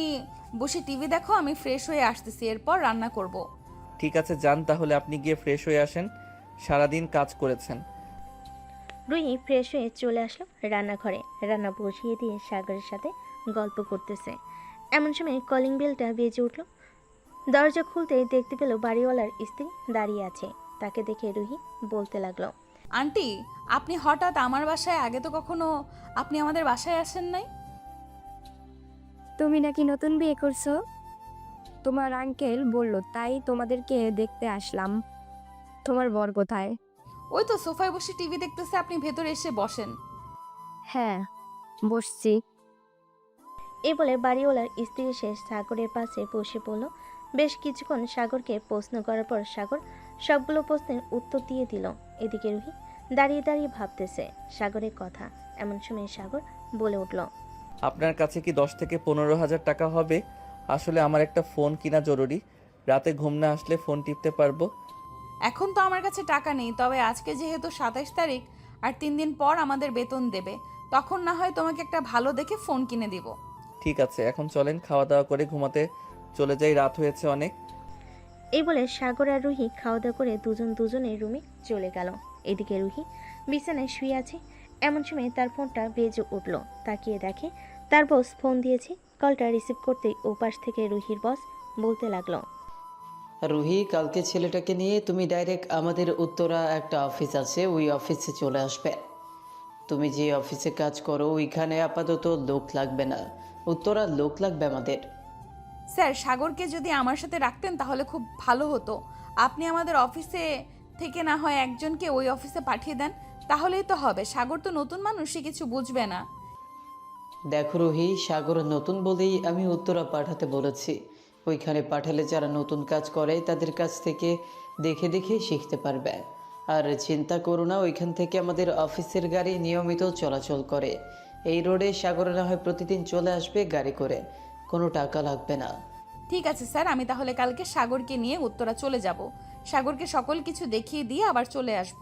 বসে টিভি দেখো, আমি ফ্রেশ হয়ে আসতেছি, এরপর রান্না করব। ঠিক আছে, যান তাহলে, আপনি গিয়ে ফ্রেশ হয়ে আসেন, সারাদিন কাজ করেছেন। রুহি ফ্রেশ হয়ে চলে আসলো রান্নাঘরে। রান্না বসিয়ে দিয়ে সাগরের সাথে গল্প করতেছে। এমন সময় কলিং বেলটা বেজে উঠল। দরজা খুলতেই দেখতে পেল বাড়িওয়ালার স্ত্রী দাঁড়িয়ে আছে। তাকে দেখে রুহি বলতে লাগলো, আন্টি, আপনি হঠাৎ আমার বাসায়, আগে তো কখনো আপনি আমাদের বাসায় আসেন নাই। তুমি নাকি নতুন বিয়ে করছো? তোমার আঙ্কেল বলল, তাই তোমাদেরকে দেখতে আসলাম। তোমার বর কোথায়? ওই তো সোফায় বসে টিভি দেখতেছে, আপনি ভেতরে এসে বসেন। হ্যাঁ, বসছি। এই বলে বাড়িওয়ালার স্ত্রী এসে সাগরের পাশে বসে পড়ল। বেশ কিছুক্ষণ সাগরকে প্রশ্ন করার পর সাগর সবগুলো প্রশ্নের উত্তর দিয়ে দিল। এদিকে রুহি দাঁড়িয়ে দাঁড়িয়ে ভাবতেছে সাগরের কথা। এমন সময় সাগর বলে উঠল, আপনার কাছে কি 10 থেকে 15,000 টাকা হবে? আসলে আমার একটা ফোন কিনা জরুরি, রাতে ঘুম না আসলে ফোন টিপতে পারবো। এখন তো আমার কাছে টাকা নেই, তবে আজকে যেহেতু 27 তারিখ আর 3 দিন পর আমাদের বেতন দেবে, তখন না হয় তোমাকে একটা ভালো দেখে ফোন কিনে দিব। ঠিক আছে, এখন চলেন খাওয়া দাওয়া করে ঘুমাতে চলে যাই, রাত হয়েছে অনেক। এই বলে সাগর আর রুহি খাওয়া দাওয়া করে দুজনের রুমে চলে গেল। এদিকে রুহি বিছানায় শুয়ে আছে। এমন সময় তার ফোনটা বেজে উঠল। তাকিয়ে দেখে তার বস ফোন দিয়েছে। কলটা রিসিভ করতেই ওপাশ থেকে রুহির বস বলতে লাগলো, রুহি, কালকে ছেলেটাকে নিয়ে তুমি ডাইরেক্ট আমাদের উত্তরা একটা অফিস আছে, ওই অফিসে চলে আসবে। তুমি যে অফিসে কাজ করো ওইখানে আপাতত লোক লাগবে না, উত্তরা লোক লাগবে আমাদের। স্যার, সাগরকে যদি আমার সাথে রাখতেন তাহলে খুব ভালো হতো। আপনি আমাদের অফিসে থেকে না হয় একজনকে ওই অফিসে পাঠিয়ে দেন, তাহলেই তো হবে। সাগর তো নতুন মানুষ, সে কিছু বুঝবে না। দেখো রুহি, সাগর নতুন বলেই আমি উত্তরা পাঠাতে বলেছি। ওইখানে পাঠালে যারা নতুন কাজ করে তাদের কাছ থেকে দেখে দেখে শিখতে পারবে। আর চিন্তা করো না, ওইখান থেকে আমাদের অফিসের গাড়ি নিয়মিত চলাচল করে। এই রোডে সাগরে না হয় প্রতিদিন চলে আসবে গাড়ি করে, কোনো টাকা লাগবে না। ঠিক আছে স্যার, আমি তাহলে কালকে সাগরকে নিয়ে উত্তরা চলে যাব। সাগরকে সকল কিছু দেখিয়ে দিয়ে আবার চলে আসব।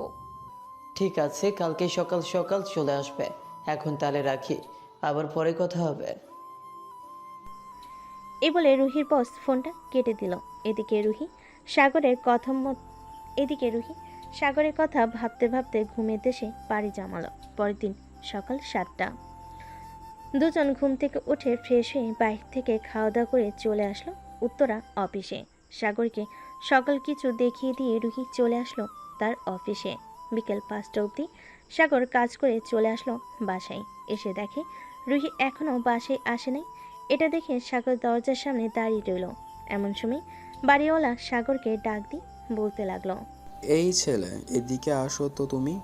ঠিক আছে, কালকে সকাল সকাল চলে আসবে। এখন তাহলে রাখি, আবার পরে কথা হবে। এই বলে রুহির বস ফোনটা কেটে দিল। এদিকে রুহি সাগরের কথা ভাবতে ভাবতে ঘুমের দেশে পাড়ি জমালো। পরের দিন সকাল 7টা। দুজন ঘুম থেকে উঠে ফ্রেশ হয়ে বাইরে থেকে খাওয়া দাওয়া করে চলে আসলো উত্তরা অফিসে। সাগরকে সকল কিছু দেখিয়ে দিয়ে রুহি চলে আসলো তার অফিসে। বিকেল 5টা অবধি সাগর কাজ করে চলে আসলো বাসায়। এসে দেখে রুহি এখনও বাসায় আসে নাই। এটা দেখে সাগর দরজার সামনে দাঁড়িয়ে রইল। এমন সময় বাড়িওয়ালা সাগরকে ডাক দিয়ে বলতে লাগলো, এই ছেলে, এদিকে আসো তো তুমি।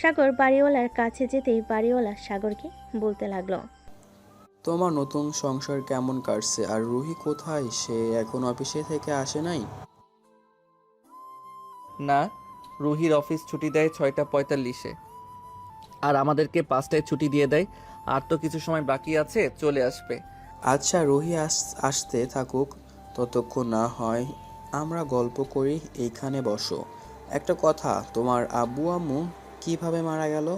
সাগর বাড়িওয়ালার কাছে যেতেই বাড়িওয়ালা সাগরকে বলতে লাগলো, তোমার নতুন সংসার কেমন কাটছে? আর রুহি কোথায়? সে এখন অফিসে থেকে আসে নাই? না, রুহির অফিস ছুটি দেয় 6:45-এ, আর আমাদেরকে 5টায় ছুটি দিয়ে দেয়। আর তো কিছু সময় বাকি আছে, চলে আসবে। আচ্ছা, রুহি আসতে থাকুক, ততক্ষণ না হয় আমরা গল্প করি। এইখানে বসো। একটা কথা, তোমার আব্বু আম্মু কিভাবে মারা গেল?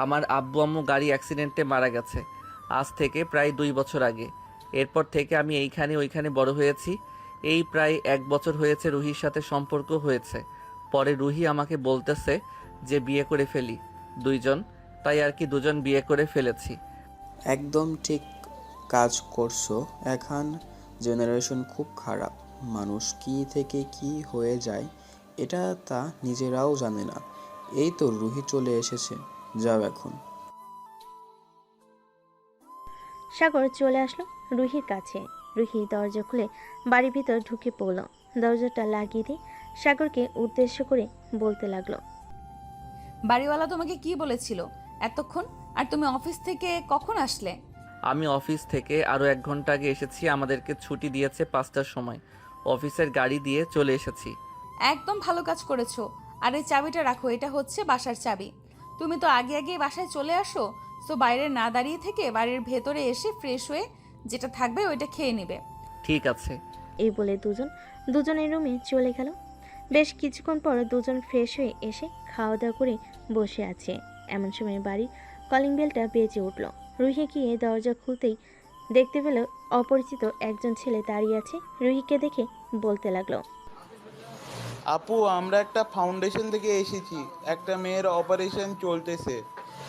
আমার আব্বু আম্মু গাড়ি অ্যাক্সিডেন্টে মারা গেছে আজ থেকে প্রায় 2 বছর আগে। এরপর থেকে আমি এইখানে ওইখানে বড় হয়েছি। এই প্রায় 1 বছর হয়েছে রুহির সাথে সম্পর্ক হয়েছে। পরে রুহি আমাকে বলতেছে যে বিয়ে করে ফেলি দুইজন, তাই আর কি দুজন বিয়ে করে ফেলেছি। একদম ঠিক কাজ করছো। এখন জেনারেশন খুব খারাপ, মানুষ কি থেকে কি হয়ে যায় এটা তা নিজেরাও জানে না। এই তো রুহি চলে এসেছে, যাও এখন। সাগর চলে আসলো রুহির কাছে। রুহি দরজা খুলে বাড়ির ভিতর ঢুকে পড়ল। দরজাটা লাগিয়ে দিয়ে সাগরকে উদ্দেশ্য করে বলতে লাগলো, বাড়িওয়ালা তোমাকে কি বলেছিল এতক্ষণ? আর তুমি অফিস থেকে কখন আসলে? আমি অফিস থেকে আরও 1 ঘন্টা আগে এসেছি। আমাদেরকে ছুটি দিয়েছে 5টার সময়। অফিসের গাড়ি দিয়ে চলে এসেছি। একদম ভালো কাজ করেছো। আর এই চাবিটা রাখো, এটা হচ্ছে বাসার চাবি। তুমি তো আগে আগে বাসায় চলে আসো, তো বাইরে না দাঁড়িয়ে থেকে বাড়ির ভেতরে এসে ফ্রেশ হয়ে যেটা থাকবে ওইটা খেয়ে নেবে। ঠিক আছে। এই বলে দুজনের রুমে চলে গেল। বেশ কিছুক্ষণ পর দুজন ফ্রেশ হয়ে এসে খাওয়া দাওয়া করে বসে আছে। এমন সময় বাড়ির কলিং বেলটা বেজে উঠল। রুহি গিয়ে দরজা খুলতেই দেখতে পেল অপরিচিত একজন ছেলে দাঁড়িয়ে আছে। রুহিকে দেখে বলতে লাগলো, আপু, আমরা একটা ফাউন্ডেশন থেকে এসেছি। একটা মেয়ের অপারেশন চলতেছে,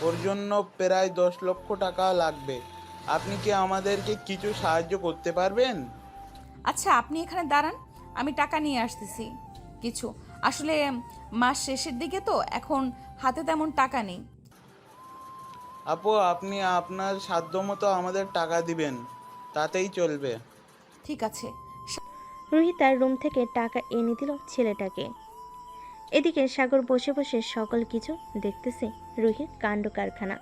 ওর জন্য প্রায় 10 লক্ষ টাকা লাগবে। আপনি কি আমাদেরকে কিছু সাহায্য করতে পারবেন? আচ্ছা, আপনি এখানে দাঁড়ান, আমি টাকা নিয়ে আসতেছি কিছু। আসলে মাস শেষের দিকে তো, এখন হাতে তেমন টাকা নেই। আপু, আপনি আপনার সাধ্যমতো আমাদের টাকা দিবেন, তাতেই চলবে। ঠিক আছে। রুহি তার রুম থেকে টাকা এনে দিল ছেলেটাকে। এদিকে সাগর বসে বসে সকল কিছু দেখতেছে রুহির কাণ্ড কারখানা।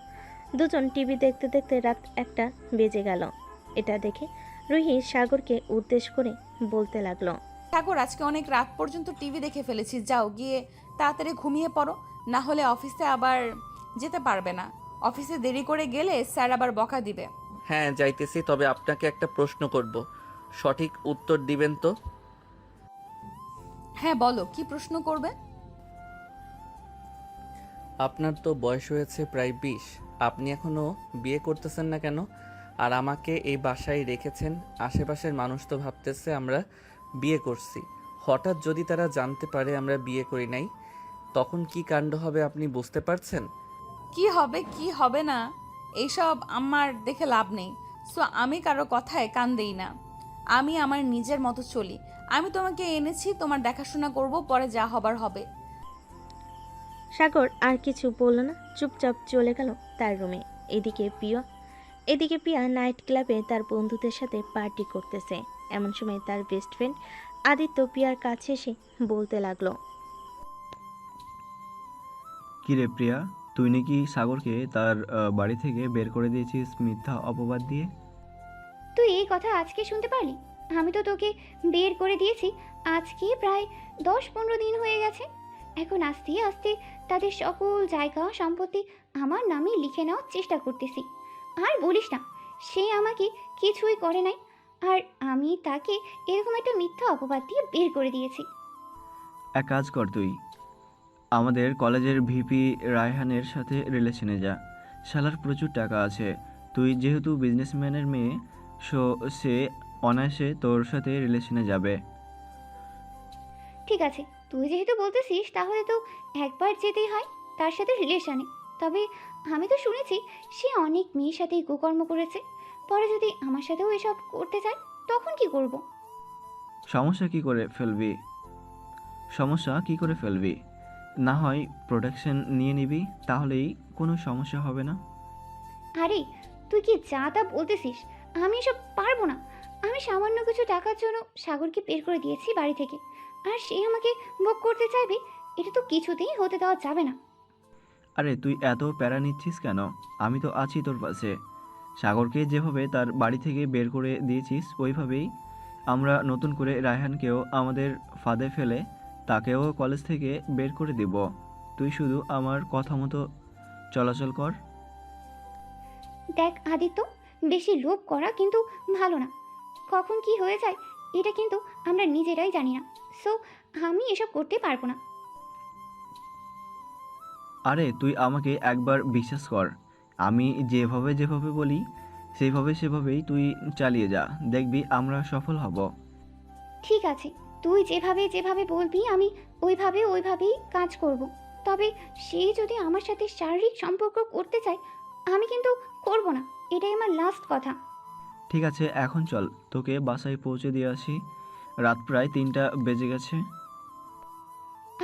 দুজন টিভি দেখতে দেখতে রাত 1টা বেজে গেল। এটা দেখে রুহি সাগরকে উদ্দেশ্য করে বলতে লাগলো, সাগর, আজকে অনেক রাত পর্যন্ত টিভি দেখে ফেলেছি, যাও গিয়ে তাড়াতাড়ি ঘুমিয়ে পড়ো, না হলে অফিসে আবার যেতে পারবে না। অফিসে দেরি করে গেলে স্যার আবার বকা দিবে। হ্যাঁ, যাইতেছি। তবে আপনাকে একটা প্রশ্ন করব, সঠিক উত্তর দিবেন তো? হ্যাঁ বলো, কি প্রশ্ন করবে? আপনার তো বয়স হয়েছে প্রায় 20, আপনি এখনো বিয়ে করতেছেন না কেন? আর আমাকে এই বাসায় রেখেছেন, আশেপাশের মানুষ তো ভাবতেছে আমরা বিয়ে করছি। হঠাৎ যদি তারা জানতে পারে আমরা বিয়ে করি নাই, তখন কি কাণ্ড হবে আপনি বুঝতে পারছেন? কি হবে কি হবে না এইসব আমার দেখে লাভ নেই। সো আমি কারো কথায় কান দেই না। আমি আমার নিজের মতো চলি। আমি তোমাকে এনেছি, তোমার দেখাশোনা করব, পরে যা হবার হবে। সাগর আর কিছু বলল না, চুপচাপ চলে গেল তার রুমে। এদিকে পিয়া নাইট ক্লাবে তার বন্ধুদের সাথে পার্টি করতেছে। এমন সময় তার বেস্ট ফ্রেন্ড আদিত্য পিয়ার কাছে এসে বলতে লাগলো, কিরে প্রিয়া, তুই নাকি সাগরকে তার বাড়ি থেকে বের করে দিয়েছিস মিথ্যা অপবাদ দিয়ে? তুই এই কথা আজকে শুনতে পারলি? আমি তো তোকে বের করে দিয়েছি আজকে প্রায় 10-15 দিন হয়ে গেছে। এখন আস্তে আস্তে তাদের সকল জায়গা সম্পত্তি আমার নামে লিখে নেওয়ার চেষ্টা করতেছি। আর বলিস না, সে আমাকে কিছুই করে নাই, আর আমি তাকে এরকম একটা মিথ্যা অপবাদ দিয়ে বের করে দিয়েছি। এক কাজ কর, তুই আমাদের কলেজের ভিপি রায়হানের সাথে রিলেশনে যা। শালার প্রচুর টাকা আছে। তুই যেহেতু বিজনেসম্যানের মেয়ে, সে অনায়াসে তোর সাথে রিলেশনে যাবে। ঠিক আছে, তুই যেহেতু বলতেছিস তাহলে তো একবার যেতেই হয় তার সাথে রিলেশনে। তবে আমি তো শুনেছি সে অনেক মেয়ের সাথেই কুকর্ম করেছে। পরে যদি আমার সাথেও এসব করতে চায় তখন কি করব? সমস্যা কি করে ফেলবি? না হয় প্রোটেকশন নিয়ে নিবি, তাহলেই কোনো সমস্যা হবে না। আরে তুই কি যা তা বলতেছিস? আমি এসব পারবো না। আমি সামান্য কিছু টাকার জন্য সাগরকে বের করে দিয়েছি বাড়ি থেকে, আর সে আমাকে ভোগ করতে চাইবে, এটা তো কিছুতেই হতে দেওয়া যাবে না। আরে তুই এত প্যারা নিচ্ছিস কেন? আমি তো আছি তোর পাশে। সাগরকে যেভাবে তার বাড়ি থেকে বের করে দিয়েছিস ওইভাবেই আমরা নতুন করে রায়হানকেও আমাদের ফাঁদে ফেলে তাকেও কলেজ থেকে বের করে দেব। তুই শুধু আমার কথা মতো চলাচল কর। দেখ আদিত্য, বেশি লোভ করা কিন্তু ভালো না। কখন কি হয়ে যায় এটা কিন্তু আমরা নিজেরাই জানি না। সো আমি এসব করতে পারবো না। আরে তুই আমাকে একবার বিশ্বাস কর। আমি যেভাবে বলি সেভাবেই তুই চালিয়ে যা, দেখবি আমরা সফল হব। ঠিক আছে, তুই যেভাবে বলবি আমি ওইভাবেই কাজ করব। তবে সে যদি আমার সাথে শারীরিক সম্পর্ক করতে চায় আমি কিন্তু করব না, এটাই আমার লাস্ট কথা। ঠিক আছে, এখন চল, তোকে বাসায় পৌঁছে দিয়ে আসি। রাত প্রায় 3টা বেজে গেছে।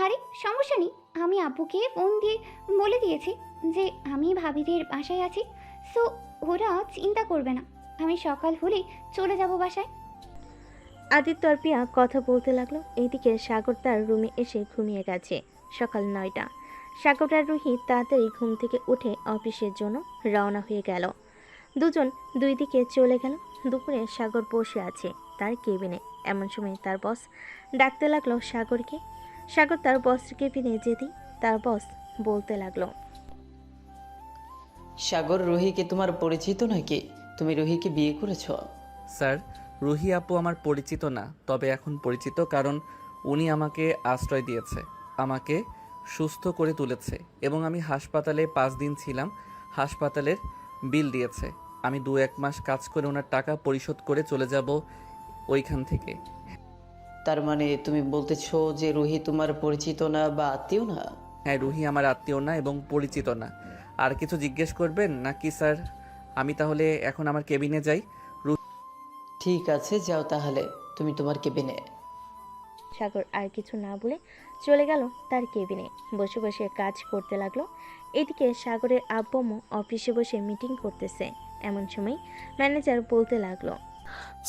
আরে সমস্যা নেই, আমি আব্বুকে ফোন দিয়ে বলে দিয়েছি যে আমি ভাবিদের বাসায় আছি। সো ওরা চিন্তা করবে না, আমি সকাল হলেই চলে যাব বাসায়। আদিত্য আর পিয়া কথা বলতে লাগলো। এইদিকে সাগর তার রুমে এসে ঘুমিয়ে গেছে। সকাল 9টা। সাগর আর রুহি তাড়াতাড়ি ঘুম থেকে উঠে অফিসের জন্য রওনা হয়ে গেল। দুজন দুই দিকে চলে গেল। দুপুরে সাগর বসে আছে তার কেবিনে। এমন সময় তার বস ডাকতে লাগলো সাগরকে। সাগর তার বসের কেবিনে যেতেই তার বস বলতে লাগলো, সাগর, রুহি কি তোমার পরিচিত নাকি? তুমি রুহিকে বিয়ে করেছো? স্যার, রুহি আপু আমার পরিচিত না, তবে এখন পরিচিত, কারণ উনি আমাকে আশ্রয় দিয়েছে, আমাকে সুস্থ করে তুলেছে এবং আমি হাসপাতালে 5 দিন ছিলাম। হাসপাতালের বিল দিয়েছে। আমি 2-1 মাস কাজ করে ওনার টাকা পরিশোধ করে চলে যাব ওইখান থেকে। তার মানে তুমি বলতেছো যে রুহি তোমার পরিচিত না বা আত্মীয় না? হ্যাঁ, রুহি আমার আত্মীয় না এবং পরিচিত না। আর কিছু জিজ্ঞেস করবেন নাকি স্যার? আমি তাহলে এখন আমার কেবিনে যাই। ঠিক আছে, যাও তাহলে তুমি তোমার কেবিনে। সাগর আর কিছু না বলে চলে গেল তার কেবিনে। বসে বসে কাজ করতে লাগলো। এদিকে সাগরের আব্বু অফিসে বসে মিটিং করতেছে। এমন সময় ম্যানেজার বলতে লাগলো,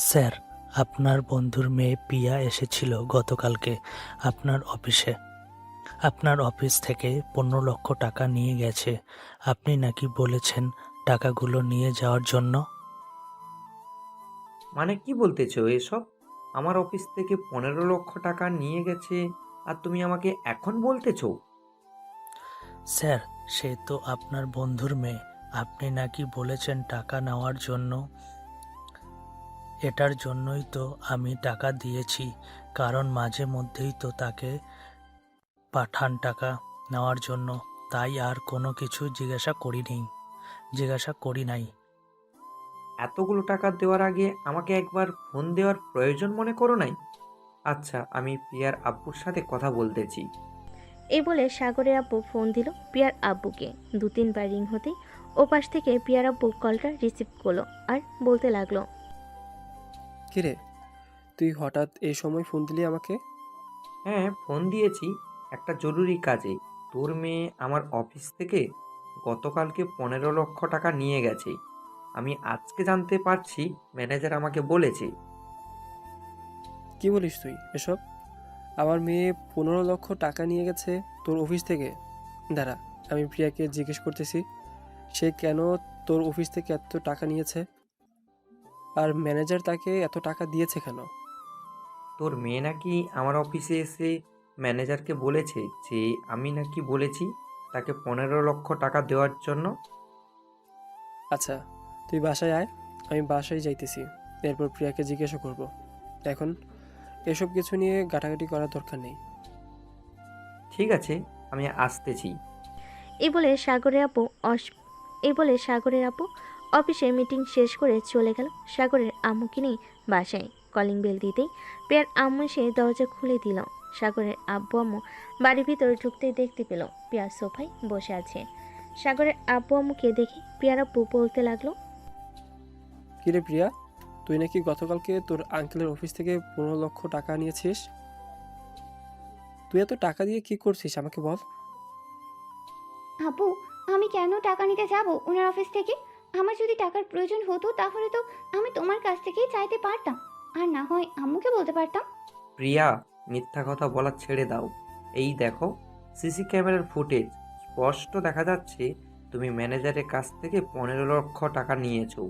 স্যার, আপনার বন্ধুর মেয়ে পিয়া এসেছিল গতকালকে আপনার অফিসে। আপনার অফিস থেকে 15 লক্ষ টাকা নিয়ে গেছে। আপনি নাকি বলেছেন টাকাগুলো নিয়ে যাওয়ার জন্য। মানে কি বলতেছো এসব? আমার অফিস থেকে 15 লক্ষ টাকা নিয়ে গেছে আর তুমি আমাকে এখন বলতেছো? স্যার, সে তো আপনার বন্ধুর মেয়ে। আপনি নাকি বলেছেন টাকা নেওয়ার জন্য। এটার জন্যই তো আমি টাকা দিয়েছি, কারণ মাঝে মধ্যেই তো তাকে পাঠান টাকা নেওয়ার জন্য। তাই আর কোনো কিছু জিজ্ঞাসা করি নাই। এতগুলো টাকা দেওয়ার আগে আমাকে একবার ফোন দেওয়ার প্রয়োজন মনে করো নাই? আচ্ছা, আমি প্রিয়ার আব্বুর সাথে কথা বলতেছি। এই বলে সাগরের আব্বু ফোন দিল প্রিয়ার আব্বুকে। 2-3 বার রিং হতেই ওপাশ থেকে প্রিয়ার আব্বু কলটা রিসিভ করলো আর বলতে লাগলো, কিরে, তুই হঠাৎ এই সময় ফোন দিলি আমাকে? হ্যাঁ, ফোন দিয়েছি একটা জরুরি কাজে। তোর মেয়ে আমার অফিস থেকে গতকালকে 15 লক্ষ টাকা নিয়ে গেছে। আমি আজকে জানতে পারছি, ম্যানেজার আমাকে বলেছে। কি বলিস তুই এসব? আমার মেয়ে 15 লক্ষ টাকা নিয়ে গেছে তোর অফিস থেকে? দাঁড়া, আমি প্রিয়াকে জিজ্ঞেস করতেছি সে কেন তোর অফিস থেকে এত টাকা নিয়েছে, আর ম্যানেজার তাকে এত টাকা দিয়েছে কেন? তোর মেয়ে নাকি আমার অফিসে এসে ম্যানেজারকে বলেছে যে আমি নাকি বলেছি তাকে 15 লক্ষ টাকা দেওয়ার জন্য। আচ্ছা, তুই বাসায় আয়, আমি বাসায় যাইতেছি, এরপর প্রিয়াকে জিজ্ঞাসা করব। এখন এসব কিছু নিয়ে গাটাগাটি করার দরকার নেই। ঠিক আছে, আমি আসতেছি। এই বলে সাগরের আপু অফিসে মিটিং শেষ করে চলে গেল সাগরের আম্মুকে নিয়ে বাসায়। কলিং বেল দিতেই প্রিয়ার আম্মু এসে দরজা খুলে দিল। সাগরের আব্বু আম্মু বাড়ির ভিতরে ঢুকতেই দেখতে পেল প্রিয়া সোফায় বসে আছে। সাগরের আব্বু আম্মুকে দেখে প্রিয়ার আব্বু বলতে লাগলো, কিরে প্রিয়া, তুই নাকি গতকালকে তোর আঙ্কেলের অফিস থেকে 15 লক্ষ টাকা নিয়েছিস? তুই এত টাকা দিয়ে কি করছিস আমাকে বল। আপু, আমি কেন টাকা নিতে যাব ওনার অফিস থেকে? আমার যদি টাকার প্রয়োজন হতো তাহলে তো আমি তোমার কাছ থেকেই চাইতে পারতাম, আর না হয় আম্মুকে বলতে পারতাম। প্রিয়া, মিথ্যা কথা বলা ছেড়ে দাও। এই দেখো, সিসি ক্যামেরার ফুটেজ স্পষ্ট দেখা যাচ্ছে তুমি ম্যানেজারের কাছ থেকে 15 লক্ষ টাকা নিয়েছো।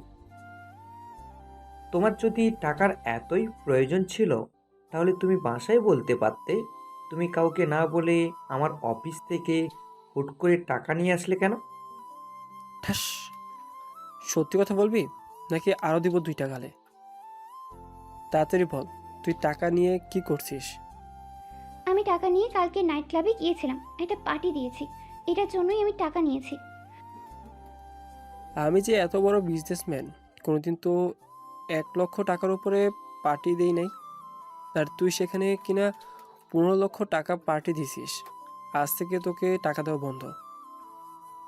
তোমার যদি টাকার এতই প্রয়োজন ছিল তাহলে তুমি বাসায় বলতে পারতে। তুমি কাউকে না বলে আমার অফিস থেকে হুট করে টাকা নিয়ে আসলে কেন? ঠাস, সত্যি কথা বলবি নাকি আরো দিব 2টা গালে? তাড়াতাড়ি বল, তুই টাকা নিয়ে কি করছিস? আমি টাকা নিয়ে কালকে নাইট ক্লাবে গিয়েছিলাম, একটা পার্টি দিয়েছি, এটার জন্যই আমি টাকা নিয়েছি। আমি যে এত বড় বিজনেসম্যান, কোনোদিন তো 1 লক্ষ টাকার উপরে পার্টি দেই নাই, আর তুই সেখানে কিনা 15 লক্ষ টাকা পার্টি দিছিস। আজ থেকে তোকে টাকা দেওয়া বন্ধ।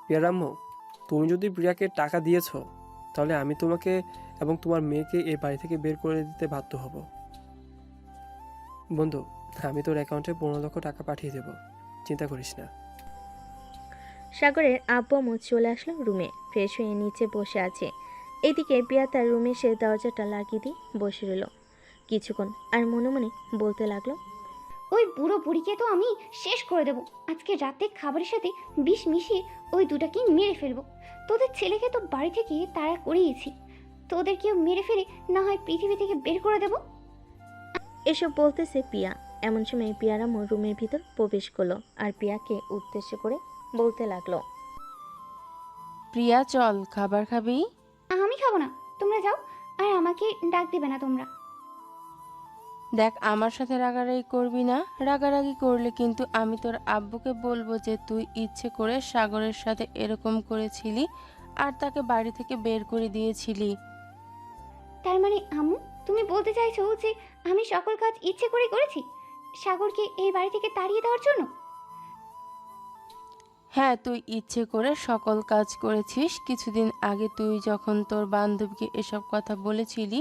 প্রিয়ারাম্মু, তুমি যদি প্রিয়াকে টাকা দিয়েছো তাহলে আমি তোমাকে এবং তোমার মেয়েকে এই বাড়ি থেকে বের করে দিতে বাধ্য হব। বন্ধু, আমি তোর অ্যাকাউন্টে 15 লক্ষ টাকা পাঠিয়ে দেব, চিন্তা করিস না। সাগরের আব্বু আম্মু চলে আসলো রুমে। ফ্রেশ হয়ে নিচে বসে আছে। এদিকে প্রিয়া তার রুমে সে দরজাটা লাগিয়ে দিয়ে বসে রইল কিছুক্ষণ, আর মনে মনে বলতে লাগলো, ওই বুড়ো বুড়িকে তো আমি শেষ করে দেবো। আজকে রাতে খাবারের সাথে বিষ মিশিয়ে ওই দুটাকেই মেরে ফেলবো। তোদের ছেলেকে তো বাড়ি থেকে তাড়া করিয়েছি, তোদেরকেও মেরে ফেলে না হয় পৃথিবী থেকে বের করে দেবো। এসব বলতেছে প্রিয়া। এমন সময় প্রিয়ার আম্মু রুমের ভিতর প্রবেশ করলো আর প্রিয়াকে উদ্দেশ্য করে বলতে লাগলো, প্রিয়া চল, খাবার খাবি? আমি খাবো না, তোমরা যাও, আর আমাকে ডাক দেবে না তোমরা। দেখ, আমার সাথে রাগারাগি করবি না, রাগারাগি করলে কিন্তু আমি তোর আব্বুকে বলবো যে তুই ইচ্ছে করে সাগরের সাথে এরকম করেছিলি আর তাকে বাড়ি থেকে বের করে দিয়েছিলি। তার মানে আম্মু, তুমি বলতে চাইছো যে আমি সকল কাজ ইচ্ছে করে করেছি সাগরকে এই বাড়ি থেকে তাড়িয়ে দেওয়ার জন্য? হ্যাঁ, তুই ইচ্ছে করে সকল কাজ করেছিস। কিছুদিন আগে তুই যখন তোর বান্ধবীকে এসব কথা বলেছিলি,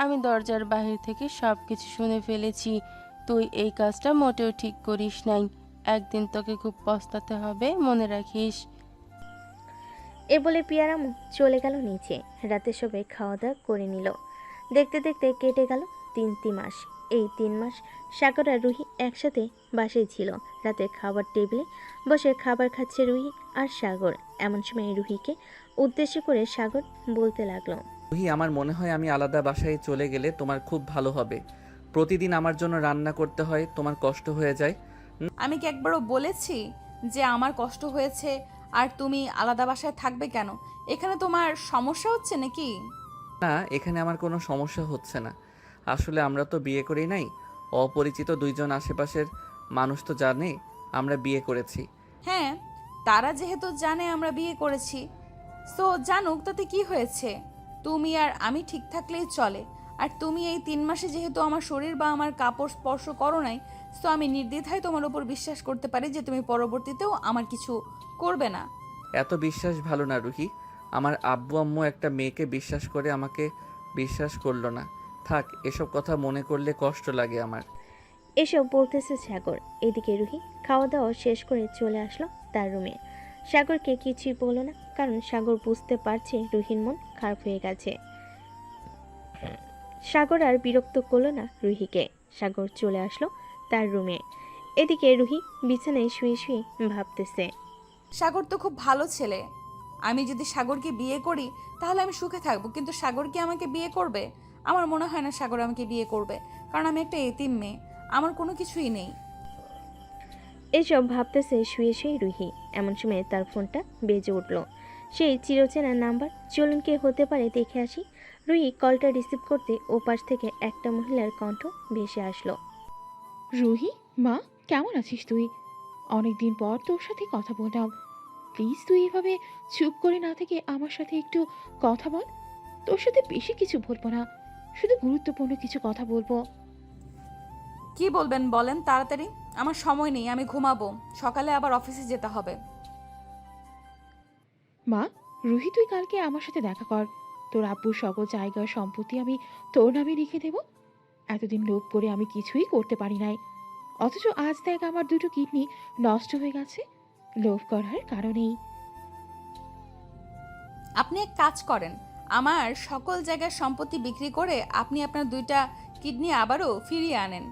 আমি দরজার বাহির থেকে সব কিছু শুনে ফেলেছি। তুই এই কাজটা মোটেও ঠিক করিস নাই। একদিন তোকে খুব পস্তাতে হবে, মনে রাখিস। এ বলে প্রিয়ার আম্মু চলে গেল নিচে। রাতে সবাই খাওয়া দাওয়া করে নিল। দেখতে দেখতে কেটে গেল 3 মাস। এই 3 মাস সাগর আর রুহি একসাথে বাসায় ছিল। রাতে খাবার টেবিলে বসে খাবার খাচ্ছে রুহি আর সাগর। এমন সময় রুহিকে উদ্দেশ্য করে সাগর বলতে লাগলো, রুহি, আমার মনে হয় আমি আলাদা বাসায় চলে গেলে তোমার খুব ভালো হবে। প্রতিদিন আমার জন্য রান্না করতে হয়, তোমার কষ্ট হয়ে যায়। আমি কি একবারও বলেছি যে আমার কষ্ট হয়েছে আর তুমি আলাদা বাসায় থাকবে কেন? এখানে তোমার সমস্যা হচ্ছে নাকি? না, এখানে আমার কোনো সমস্যা হচ্ছে না। আসলে আমরা তো বিয়ে করি নাই, অপরিচিত 2 জন আশেপাশের মানুষ তো জানে আমরা বিয়ে করেছি। হ্যাঁ, তারা যেহেতু জানে আমরা বিয়ে করেছি, সো জানুক, তাতে কি হয়েছে? তুমি আর আমি ঠিক থাকলেই চলে। আর তুমি এই 3 মাসে যেহেতু আমার শরীর বা আমার কাপড় স্পর্শ করো নাই, তো আমি নির্দ্বিধায় তোমার উপর বিশ্বাস করতে পারি যে তুমি পরবর্তীতেও আমার কিছু করবে না। এত বিশ্বাস ভালো না রুহি। আমার আব্বু আম্মু একটা মেয়েকে বিশ্বাস করে আমাকে বিশ্বাস করলো না। থাক, এসব কথা মনে করলে কষ্ট লাগে আমার। এসব বলতেছে সাগর। এদিকে রুহি খাওয়া দাওয়া শেষ করে চলে আসলো তার রুমে। সাগরকে কিছুই বলল না, কারণ সাগর বুঝতে পারছে রুহির মন খারাপ হয়ে গেছে। সাগর আর বিরক্ত করলো না রুহিকে। সাগর চলে আসলো তার রুমে। এদিকে রুহি বিছানায় শুয়ে শুয়ে ভাবতেছে, সাগর তো খুব ভালো ছেলে। আমি যদি সাগরকে বিয়ে করি তাহলে আমি সুখে থাকবো, কিন্তু সাগর কি আমাকে বিয়ে করবে? আমার মনে হয় না সাগর আমাকে বিয়ে করবে, কারণ আমি একটা এতিম মেয়ে, আমার কোনো কিছুই নেই। এসব ভাবতেছে শুয়ে শুয়ে রুহি। এমন সময় তার ফোনটা বেজে উঠল। সেই চিরচেনা নাম্বার। চলুন কে হতে পারে দেখে আসি। রুহি কলটা রিসিভ করতে ওপাশ থেকে একটা মহিলার কণ্ঠ ভেসে আসলো। রুহি, মা, কেমন আছিস তুই? অনেকদিন পর তোর সাথে কথা বললাম। প্লিজ তুই এভাবে চুপ করে না থেকে আমার সাথে একটু কথা বল। তোর সাথে বেশি কিছু বলবো না, শুধু গুরুত্বপূর্ণ কিছু কথা বলবো। কি বলবেন বলেন তাড়াতাড়ি, আমার সময় নেই, আমি ঘুমাবো, সকালে আবার অফিসে যেতে হবে। মা, রুহি, তুই কালকে আমার সাথে দেখা কর। তোর আব্বুর সকল জায়গা সম্পত্তি আমি তোর নামে লিখে দেব। এতদিন লোভ করে আমি কিছুই করতে পারি নাই, অথচ আজ দেখ আমার 2টো কিডনি নষ্ট হয়ে গেছে লোভ করার কারণেই। আপনি এক কাজ করেন, আমার সকল জায়গার সম্পত্তি বিক্রি করে আপনি আপনার 2টা কিডনি আবারও ফিরিয়ে আনেন।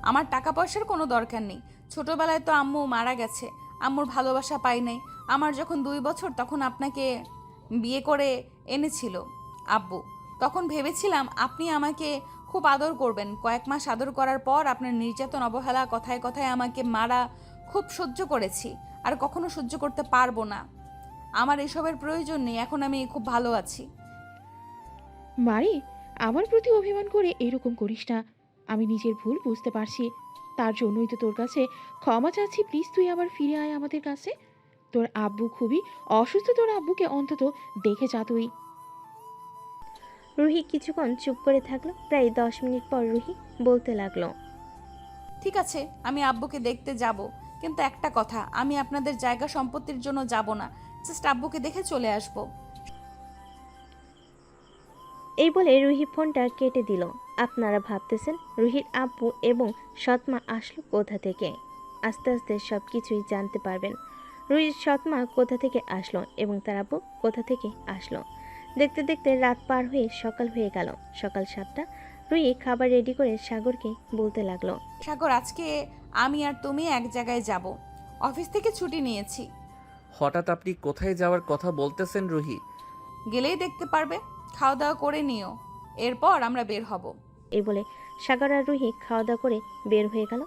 আমার টাকা পয়সার কোনো দরকার নেই। ছোটবেলায় তো আম্মু মারা গেছে, আম্মুর ভালোবাসা পাই নাই। আমার যখন 2 বছর তখন আপনাকে বিয়ে করে এনেছিল আব্বু। তখন ভেবেছিলাম আপনি আমাকে খুব আদর করবেন। কয়েক মাস আদর করার পর আপনার নির্যাতন, অবহেলা, কথায় কথায় আমাকে মারা খুব সহ্য করেছি, আর কখনো সহ্য করতে পারবো না। আমার এসবের প্রয়োজন নেই, এখন আমি খুব ভালো আছি। মারি, আমার প্রতি অভিমান করে এরকম করিস না। আমি নিজের ভুল বুঝতে পারছি, তার জন্যই তো তোর কাছে ক্ষমা চাচ্ছি। প্লিজ তুই আবার ফিরে আয় আমাদের কাছে। তোর আব্বু খুবই অসুস্থ, তোর আব্বুকে অন্তত দেখে যা তুই। রুহি কিছুক্ষণ চুপ করে থাকলো। প্রায় 10 মিনিট পর রুহি বলতে লাগলো, ঠিক আছে, আমি আব্বুকে দেখতে যাব, কিন্তু একটা কথা, আমি আপনাদের জায়গা সম্পত্তির জন্য যাব না, জাস্ট আব্বুকে দেখে চলে আসব। এই বলে রুহি ফোনটা কেটে দিল। আপনারা ভাবতেছেন রুহির আব্বু এবং সৎমা আসলো কোথা থেকে। আস্তে আস্তে সব কিছুই জানতে পারবেন। রুহির সৎমা কোথা থেকে আসলো এবং তার আব্বু কোথা থেকে আসলো। দেখতে দেখতে রাত পার হয়ে সকাল হয়ে গেল। সকাল 7টা। রুহি খাবার রেডি করে সাগরকে বলতে লাগলো, সাগর, আজকে আমি আর তুমি এক জায়গায় যাব, অফিস থেকে ছুটি নিয়েছি। হঠাৎ আপনি কোথায় যাওয়ার কথা বলতেছেন রুহি? গেলেই দেখতে পারবে, খাওয়া দাওয়া করে নিও, এরপর আমরা বের হব। এই বলে সাগর আর রুহি খাওয়া দাওয়া করে বের হয়ে গেল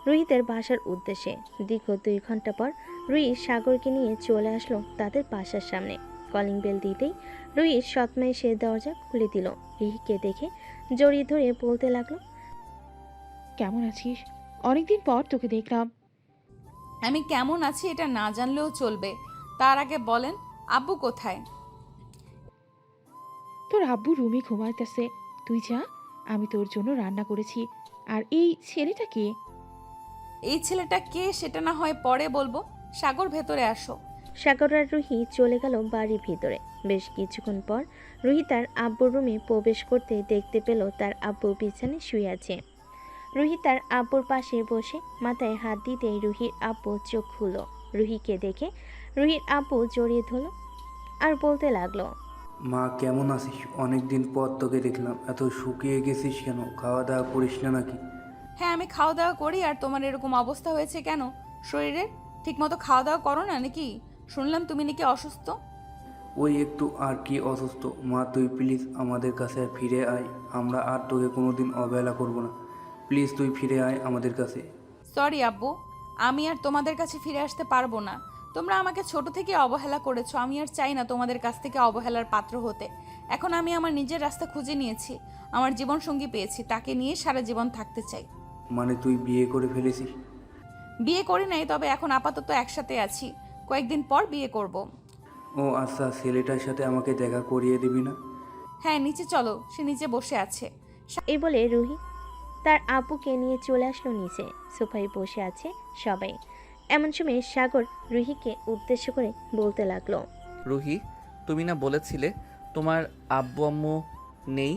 রুহিতের বাসার উদ্দেশ্যে। দীর্ঘ 2 ঘন্টা পর রুহি সাগরকে নিয়ে চলে আসলো তাদের বাসার সামনে। কলিং বেল দিতেই রুহির সৎমা এসে দরজা খুলে দিল। রুহিকে দেখে জড়িয়ে ধরে বলতে লাগলো, কেমন আছিস? অনেকদিন পর তোকে দেখলাম। আমি কেমন আছি এটা না জানলেও চলবে, তার আগে বলেন আব্বু কোথায়? তোর আব্বু রুমে ঘুমাইতেছে, তুই যা, আমি তোর জন্য রান্না করেছি। আর এই ছেলেটা কে? এই ছেলেটা কে সেটা না হয় পরে বলবো, সাগর ভেতরে আসো। সাগর আর রুহি চলে গেল বাড়ির ভিতরে। বেশ কিছুক্ষণ পর রুহি তার আব্বুর রুমে প্রবেশ করতে দেখতে পেল তার আব্বু বিছানায় শুয়ে আছে। রুহি তার আব্বুর পাশে বসে মাথায় হাত দিতেই রুহির আব্বু চোখ খুলল। রুহিকে দেখে রুহির আব্বু জড়িয়ে ধরল আর বলতে লাগলো, মা কেমন আছিস? অনেকদিন পর তোকে দেখলাম, এত শুকিয়ে গেছিস কেন? খাওয়া দাওয়া করিস না নাকি? হ্যাঁ, আমি খাওয়া দাওয়া করি, আর তোমার এরকম অবস্থা হয়েছে কেন শরীরের? ঠিকমতো খাওয়া দাওয়া করো না নাকি? শুনলাম তুমি নাকি অসুস্থ। ওই একটু আর কি অসুস্থ। মা তুই প্লিজ আমাদের কাছে ফিরে আয়, আমরা আর তোকে কোনোদিন অবহেলা করব না। প্লিজ তুই ফিরে আয় আমাদের কাছে। সরি আব্বু, আমি আর তোমাদের কাছে ফিরে আসতে পারবো না। তোমরা আমাকে ছোট থেকে অবহেলা করেছো, আমি আর চাই না তোমাদের কাছ থেকে অবহেলার পাত্র হতে। এখন আমি আমার নিজের রাস্তা খুঁজে নিয়েছি, আমার জীবন সঙ্গী পেয়েছি, তাকে নিয়ে সারা জীবন থাকতে চাই। মানে তুই বিয়ে করে ফেলেছিস? বিয়ে করি নাই, তবে এখন আপাতত একসাথে আছি, কয়েকদিন পর বিয়ে করব। ও আচ্ছা, ছেলেটার সাথে আমাকে দেখা করিয়ে দিবি না? হ্যাঁ নিচে চলো, সে নিচে বসে আছে। এই বলে রুহি তার আব্বুকে নিয়ে চলে আসলো নিচে। সোফায় বসে আছে সবাই। এমন সময় সাগর রুহিকে উদ্দেশ্য করে বলতে লাগলো, রুহি, তুমি না বলেছিলে তোমার আব্বু আম্মু নেই,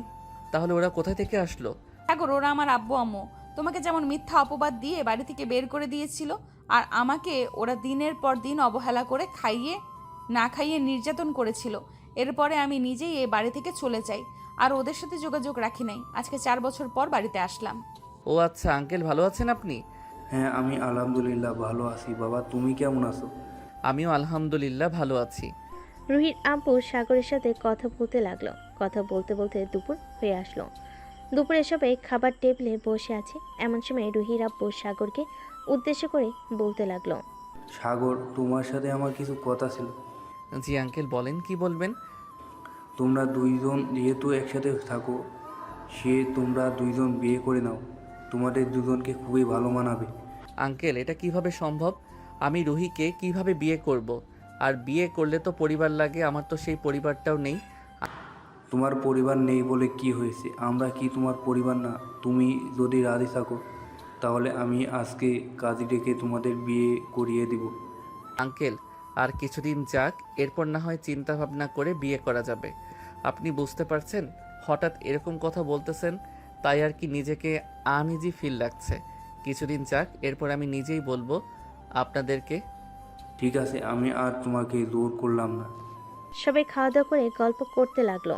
তাহলে ওরা কোথায় থেকে আসলো? সাগর, ওরা আমার আব্বু আম্মু। তোমাকে যেমন মিথ্যা অপবাদ দিয়ে বাড়ি থেকে বের করে দিয়েছিল, আর আমাকে ওরা দিনের পর দিন অবহেলা করে না খাইয়ে নির্যাতন করেছিল। এরপরে আমি নিজেই এই বাড়ি থেকে চলে যাই, আর ওদের সাথে যোগাযোগ রাখি নাই। আজকে 4 বছর পর বাড়িতে আসলাম। ও আচ্ছা, আঙ্কেল ভালো আছেন আপনি? হ্যাঁ, আমি আলহামদুলিল্লাহ ভালো আছি। বাবা, তুমি কেমন আছো? আমিও আলহামদুলিল্লাহ ভালো আছি। রুহির আব্বু সাগরের সাথে কথা বলতে লাগলো। কথা বলতে বলতে দুপুর হয়ে আসলো। দুপুরে সবাই খাবার টেবিলে বসে আছে। এমন সময় রুহির আব্বু সাগরকে উদ্দেশ্য করে বলতে লাগলো, সাগর, তোমার সাথে আমার কিছু কথা ছিল। জি আঙ্কেল, বলেন, কি বলবেন? তোমরা দুইজন যেহেতু একসাথে থাকো, তোমরা দুইজন বিয়ে করে নাও। তোমাদের দুজনকে খুবই ভালো মানাবে। আঙ্কেল, এটা কিভাবে সম্ভব? আমি রুহিকে কিভাবে বিয়ে করব? আর বিয়ে করলে তো পরিবার লাগে, আমার তো সেই পরিবারটাও নেই। তোমার পরিবার নেই বলে কি হয়েছে? আমরা কি তোমার পরিবার না? তুমি যদি রাজি থাকো তাহলে আমি আজকে কাজী ডেকে তোমাদের বিয়ে করিয়ে দিব। আঙ্কেল, আর কিছুদিন যাক, এরপর না হয় চিন্তা ভাবনা করে বিয়ে করা যাবে। আপনি বুঝতে পারছেন, হঠাৎ এরকম কথা বলতেছেন, তাই আর কি নিজেকে আনইজি ফিল লাগছে। কিছুদিন যাক, এরপর আমি নিজেই বলবো আপনাদেরকে। ঠিক আছে, আমি আর তোমাকে জোর করলাম না। সবাই খাওয়া দাওয়া করে গল্প করতে লাগলো।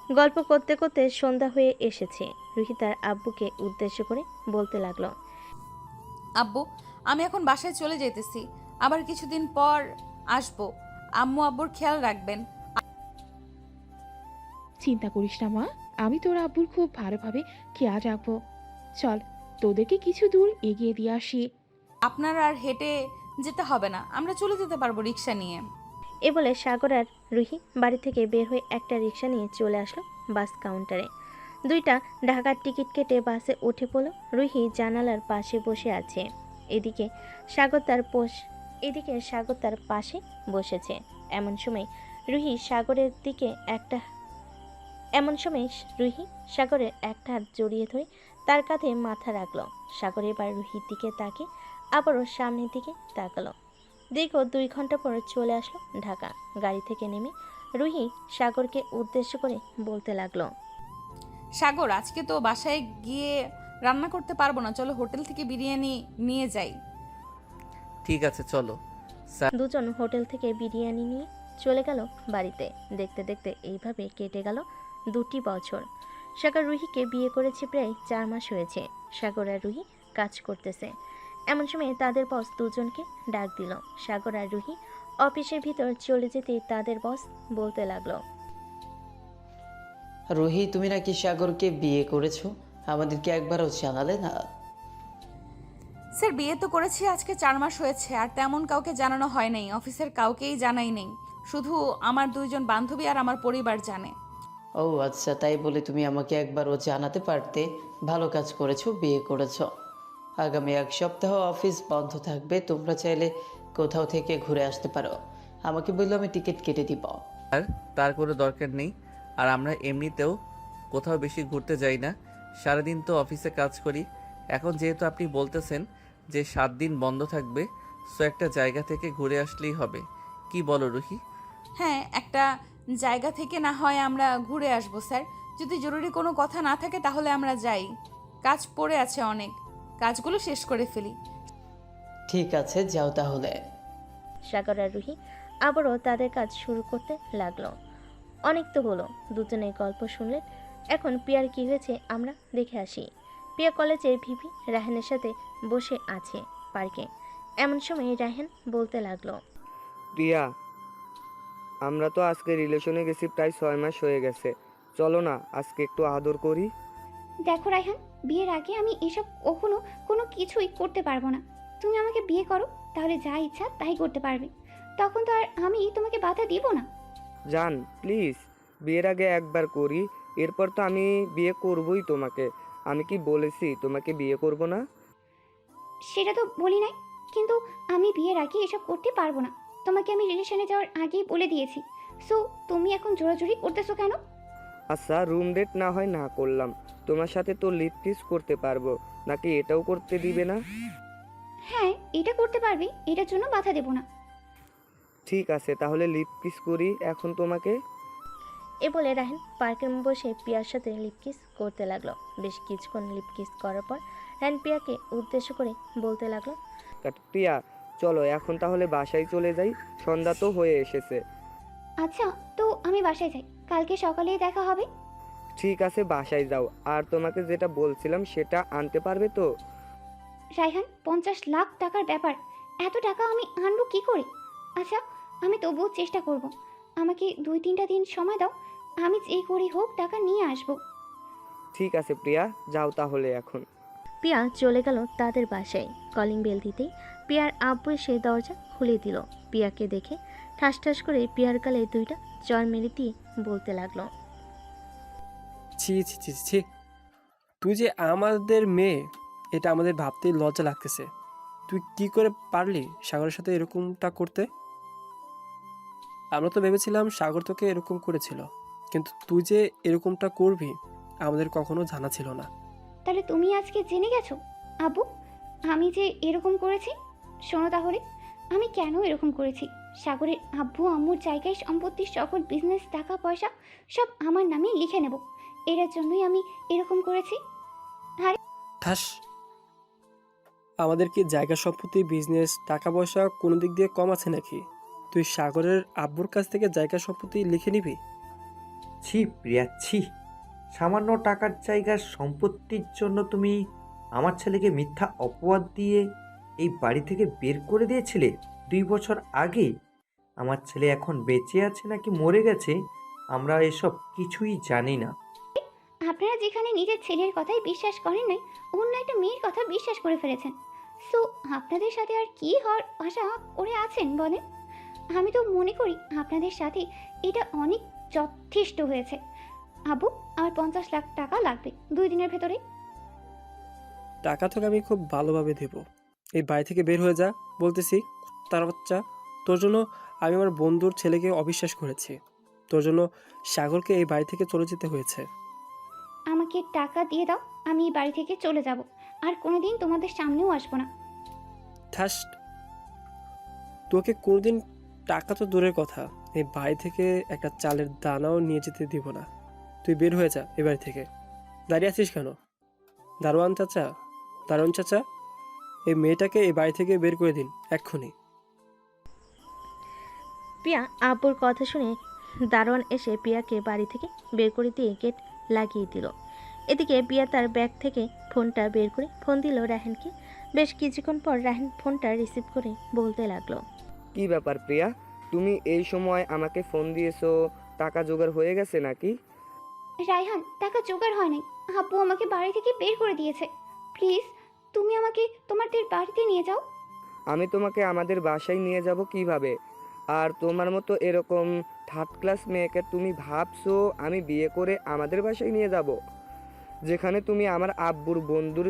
গল্প করতে করতে সন্ধ্যা হয়ে এসেছে। রুহি তার আব্বুকে উদ্দেশ্য করে বলতে লাগলো, আব্বু, আমি এখন বাসায় চলে যেতেছি, আবার কিছুদিন পর আসবো। আম্মু আব্বুর খেয়াল রাখবেন। চিন্তা করিস না মা, আমি তোর আব্বুর খুব ভালোভাবে খেয়াল রাখবো। চল, তোদেরকে কিছু দূর এগিয়ে দিয়ে আসি। আপনার আর হেঁটে যেতে হবে না, আমরা চলে যেতে পারবো রিক্সা নিয়ে। এ বলে সাগর আর রুহি বাড়ি থেকে বের হয়ে একটা রিক্সা নিয়ে চলে আসলো বাস কাউন্টারে। দুইটা ঢাকার টিকিট কেটে বাসে উঠে পড়ল। রুহি জানালার পাশে বসে আছে। এদিকে সাগর তার পাশে বসেছে। এমন সময় রুহি সাগরের একটা হাত জড়িয়ে ধরে তার কাঁধে মাথা রাখলো। সাগর এবার রুহির দিকে তাকে আবারও সামনের দিকে তাকালো। দীর্ঘ 2 ঘন্টা পর চলে আসলো ঢাকা। গাড়ি থেকে নেমে রুহি সাগরকে উদ্দেশ্য করে বলতে লাগলো, সাগর, আজকে তো বাসায় গিয়ে রান্না করতে পারবো না, চলো হোটেল থেকে বিরিয়ানি নিয়ে যাই। ঠিক আছে, চলো। দুজন হোটেল থেকে বিরিয়ানি নিয়ে চলে গেল বাড়িতে। দেখতে দেখতে এইভাবে কেটে গেল 2টি বছর। সাগর রুহিকে বিয়ে করেছে প্রায় 4 মাস হয়েছে। সাগর আর রুহি কাজ করতেছে। এমন সময় তাদের বস দুজনকে ডাক দিল। সাগর আর রুহি অফিসের ভিতর চলে যেতেই তাদের বস বলতে লাগলো, রুহি, তুমি নাকি সাগরকে বিয়ে করেছো, আমাদেরকে একবারও জানালে না? স্যার, বিয়ে তো করেছি আজকে 4 মাস হয়েছে, আর তেমন কাউকে জানানো হয় নাই। অফিসের কাউকেই জানাই নেই, শুধু আমার 2জন বান্ধবী আর আমার পরিবার জানে। ও আচ্ছা, তাই বলে তুমি আমাকে একবারও জানাতে পারতে। ভালো কাজ করেছো, বিয়ে করেছো। আগামী 1 সপ্তাহ অফিস বন্ধ থাকবে, তোমরা চাইলে কোথাও থেকে ঘুরে আসতে পারো। আমাকে বললে আমি টিকিট কেটে দিব। আর তার কোনো দরকার নেই। আর আমরা এমনিতেও কোথাও বেশি ঘুরতে যাই না, সারাদিন তো অফিসে কাজ করি। এখন যেহেতু আপনি বলতেছেন যে 7 দিন বন্ধ থাকবে, সো একটা জায়গা থেকে ঘুরে আসলেই হবে। কি বলো রুহি? হ্যাঁ, একটা জায়গা থেকে না হয় আমরা ঘুরে আসবো স্যার। যদি জরুরি কোনো কথা না থাকে তাহলে আমরা যাই। কাজ পড়ে আছে অনেক, কাজগুলো শেষ করে ফেলি। ঠিক আছে, যাও তাহলে। সাগর আর রুহি আবারও তাদের কাজ শুরু করতে লাগলো। অনেক তো হলো, দুজনের গল্প শুনলেন। এখন প্রিয়ার কি হয়েছে আমরা দেখে আসি। প্রিয়া কলেজের ভিপি রায়হানের সাথে বসে আছে পার্কে। এমন সময় রায়হান বলতে লাগলো, প্রিয়া, আমরা তো আজকে রিলেশনে গেছি প্রায় 6 মাস হয়ে গেছে। চলো না আজকে একটু আদর করি। দেখো রায়হান, বিয়ের আগে আমি এসব কখনো কোনো কিছুই করতে পারবো না। তুমি আমাকে বিয়ে করো, তাহলে যা ইচ্ছা তাই করতে পারবে। তখন তো আর আমি তোমাকে বাধা দিব না। জান, প্লিজ, বিয়ের আগে একবার করি, এরপর তো আমি বিয়ে করবই তোমাকে। আমি কি বলেছি তোমাকে বিয়ে করব না? সেটা তো বলি নাই, কিন্তু আমি বিয়ের আগে এসব করতে পারবো না। তোমাকে আমি রিলেশনে যাওয়ার আগেই বলে দিয়েছি। সো তুমি এখন জোরাজুরি করতেছো কেন? আচ্ছা, রুম ডেট না হয় না করলাম, তোমার সাথে তো লিপ কিস করতে পারবো, নাকি এটাও করতে দিবে না? হ্যাঁ, এটা করতে পারবি, এটার জন্য বাধা দেব না। ঠিক আছে, তাহলে লিপ কিস করি এখন তোমাকে। এ বলে রাহেন পার্কের বসে পিয়ার সাথে লিপ কিস করতে লাগলো। বেশ কিছুক্ষণ লিপ কিস করার পর রাহেন পিয়াকে উদ্দেশ্য করে বলতে লাগলো, প্রিয়া চলো এখন তাহলে বাসায় চলে যাই, সন্ধ্যা তো হয়ে এসেছে। আচ্ছা, তো আমি বাসায় যাই, কালকে সকালেই দেখা হবে। ঠিক আছে, বাসায় যাও। আর তোমাকে যেটা বলছিলাম সেটা আনতে পারবে তো? রায়হান, 50 লাখ টাকার ব্যাপার, এত টাকা আমি আনবো কি করে? আচ্ছা, আমি তবুও চেষ্টা করব। আমাকে 2-3টা দিন সময় দাও, আমি যে করে হোক টাকা নিয়ে আসবো। ঠিক আছে প্রিয়া, যাও তাহলে এখন। পিয়া চলে গেল তাদের বাসায়। কলিং বেল দিতেই পিয়ার আব্বু এসে দরজা খুলে দিল। পিয়াকে দেখে ঠাস ঠাস করে পিয়ার গালে 2টা চড় মেরে দিয়ে বলতে লাগলো, ছি ছি ছি ছি, তুই যে আমাদের মেয়ে, এটা আমাদের ভাবতেই লজ্জা লাগতেছে। তুই কি করে পারলি সাগরের সাথে এরকমটা করতে? আমরা তো ভেবেছিলাম সাগর তোকে এরকম করেছিল, কিন্তু তুই যে এরকমটা করবি আমাদের কখনো জানা ছিল না। তাহলে তুমি আজকে জেনে গেছো আব্বু আমি যে এরকম করেছি? শোনো তাহলে, আমি কেন এরকম করেছি। সাগরের আব্বু আম্মুর জায়গায় সম্পত্তির সকল বিজনেস, টাকা পয়সা সব আমার নামে লিখে নেব, এটার জন্যই আমি এরকম করেছি। আর ঠাস, আমাদের কি জায়গা সম্পত্তি, বিজনেস, টাকা পয়সা কোনো দিক দিয়ে কম আছে নাকি? তুই সাগরের আব্বুর কাছ থেকে জায়গা সম্পত্তি লিখে নিবি? ছি প্রিয়া, ছি। সামান্য টাকার জায়গার সম্পত্তির জন্য তুমি আমার ছেলেকে মিথ্যা অপবাদ দিয়ে এই বাড়ি থেকে বের করে দিয়েছিলে 2 বছর আগে। আমার ছেলে এখন বেঁচে আছে নাকি মরে গেছে আমরা এসব কিছুই জানি না। আপনারা যেখানে নিজের ছেলের কথাই বিশ্বাস করেন নাই, অন্য একটা মেয়ের কথা বিশ্বাস করে ফেলেছেন। সো আপনাদের সাথে আর কি হওয়ার আশা করে আছেন বলেন? আমি তো মনে করি আপনাদের সাথে এটা অনেক যথেষ্ট হয়েছে। আবু, আমার 50 লাখ টাকা লাগবে 2 দিনের ভেতরে। টাকা তোকে আমি খুব ভালোভাবে দেবো, এই বাড়ি থেকে বের হয়ে যা বলতেছি। তার বাচ্চা, তোর জন্য আমি আমার বন্ধুর ছেলেকে অবিশ্বাস করেছি, তোর জন্য সাগরকে এই বাড়ি থেকে চলে যেতে হয়েছে। আমাকে টাকা দিয়ে দাও, আমি এই বাড়ি থেকে চলে যাব, আর কোনোদিন তোমাদের সামনেও আসবো না। ঠাস, তোকে কোনোদিন টাকা তো দূরের কথা, এই বাড়ি থেকে একটা চালের দানাও নিয়ে যেতে দিব না। তুই বের হয়ে যা এ বাড়ি থেকে। দাঁড়িয়ে আছিস কেন? দারোয়ান চাচা, দারোয়ান চাচা, এই মেয়েটাকে এই বাড়ি থেকে বের করে দিন এক্ষুনি। পিয়া আব্বুর কথা শুনে দারোয়ান এসে পিয়াকে বাড়ি থেকে বের করে দিয়ে গেট লাগিয়ে দিল। এদিকে পিয়া তার ব্যাগ থেকে ফোনটা বের করে ফোন দিল রাহেনকে। বেশ কিছুক্ষণ পর রাহেন ফোনটা রিসিভ করে বলতে লাগলো, কি ব্যাপার প্রিয়া, তুমি এই সময় আমাকে ফোন দিয়েছো? টাকা জোগাড় হয়ে গেছে নাকি? রায়হান, টাকা জোগাড় হয় নাই, আব্বু আমাকে বাড়ি থেকে বের করে দিয়েছে। প্লিজ তুমি আমাকে তোমাদের বাড়িতে নিয়ে যাও। আমি তোমাকে আমাদের বাসায় নিয়ে যাব কিভাবে? আর তোমার মতো এরকম থার্ড ক্লাস মেয়েকে তুমি ভাবছো আমি বিয়ে করে আমাদের বাসায় নিয়ে যাব, যেখানে তুমি আমার আব্বুর বন্ধুর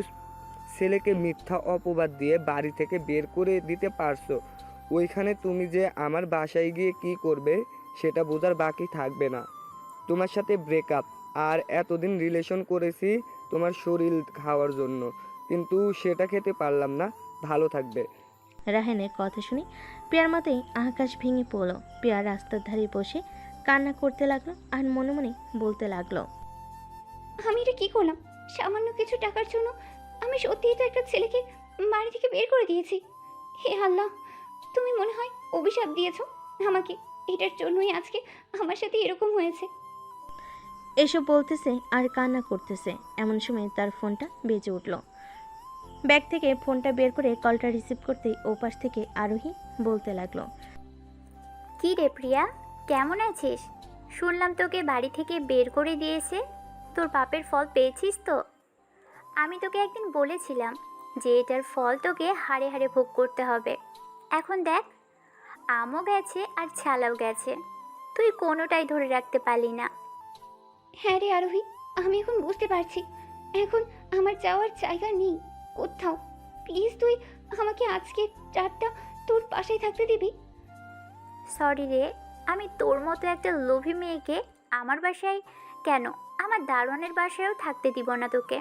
ছেলেকে মিথ্যা অপবাদ দিয়ে বাড়ি থেকে বের করে দিতে পারছো? ওইখানে তুমি যে আমার বাসায় গিয়ে কি করবে সেটা বোঝার বাকি থাকবে না। তোমার সাথে ব্রেকআপ, আর এতদিন রিলেশন করেছি তোমার শরীর খাওয়ার জন্য, কিন্তু সেটা খেতে পারলাম না। ভালো থাকবে। রাহেনের কথা শুনে পিয়ার মাথায় আকাশ ভেঙে পড়ল। পিয়া রাস্তার ধারে বসে কান্না করতে লাগলো আর মনে মনে বলতে লাগলো, আমি এটা কি করলাম? সামান্য কিছু টাকার জন্য আমি সত্যিই তো একটা ছেলেকে বাড়ি থেকে বের করে দিয়েছি। হে আল্লাহ, তুমি মনে হয় অভিশাপ দিয়েছো আমাকে, এটার জন্যই আজকে আমার সাথে এরকম হয়েছে। এসব বলতেছে আর কান্না করতেছে। এমন সময় তার ফোনটা বেজে উঠল। ব্যাগ থেকে ফোনটা বের করে কলটা রিসিভ করতেই ওপাশ থেকে আরোহী বলতে লাগলো, কি রে প্রিয়া, কেমন আছিস? শুনলাম তোকে বাড়ি থেকে বের করে দিয়েছে, তোর পাপের ফল পেয়েছিস তো? আমি তোকে একদিন বলেছিলাম যে এটার ফল তোকে হাড়ে হাড়ে ভোগ করতে হবে। এখন দেখ, আমও গেছে আর ছালাও গেছে, তুই কোনোটাই ধরে রাখতে পারলি না। হ্যাঁ রে আরোহী, আমি এখন বুঝতে পারছি এখন আমার যাওয়ার জায়গা নেই কোথাও। প্লিজ তুই আমাকে আজকে রাতটা তোর পাশেই থাকতে দিবি? সরি রে, আমি তোর মতো একটা লোভী মেয়েকে আমার বাসায় কেন, আমার দারোয়ানের বাসায়ও থাকতে দিব না তোকে।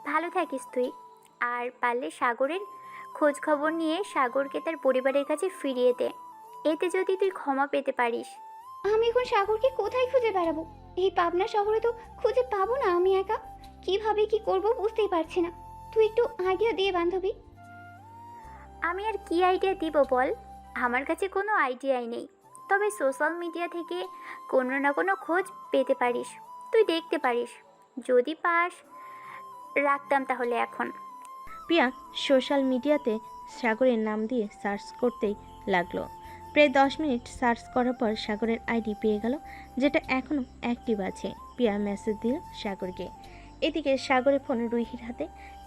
ভালো থাকিস তুই। আর পারলে সাগরের খোঁজ খবর নিয়ে সাগরকে তার পরিবারের কাছে ফিরিয়ে দে। এতে যদি তুই ক্ষমা পেতে পারিস। আমি এখন সাগরকে কোথায় খুঁজে বেড়াবো? এই পাবনা শহরে তো খুঁজে পাবো না আমি একা। কিভাবে কি করব বুঝতেই পারছি না। তুই একটু আইডিয়া দিয়ে বান্ধবী। আমি আর কি আইডিয়া দিব বল? আমার কাছে কোনো আইডিয়াই নেই। তবে সোশ্যাল মিডিয়া থেকে কোনো না কোনো খোঁজ পেতে পারিস, তুই দেখতে পারিস। যদি পাস রাখতাম তাহলে এখন। প্রিয়া সোশ্যাল মিডিয়াতে সাগরের নাম দিয়ে সার্চ করতেই লাগলো। প্রায় 10 মিনিট সার্চ করার পর সাগরের আইডি পেয়ে গেল, যেটা এখনও অ্যাক্টিভ আছে। প্রিয়া মেসেজ দিল সাগরকে। এদিকে সাগরের ফোন রুহির হাতে।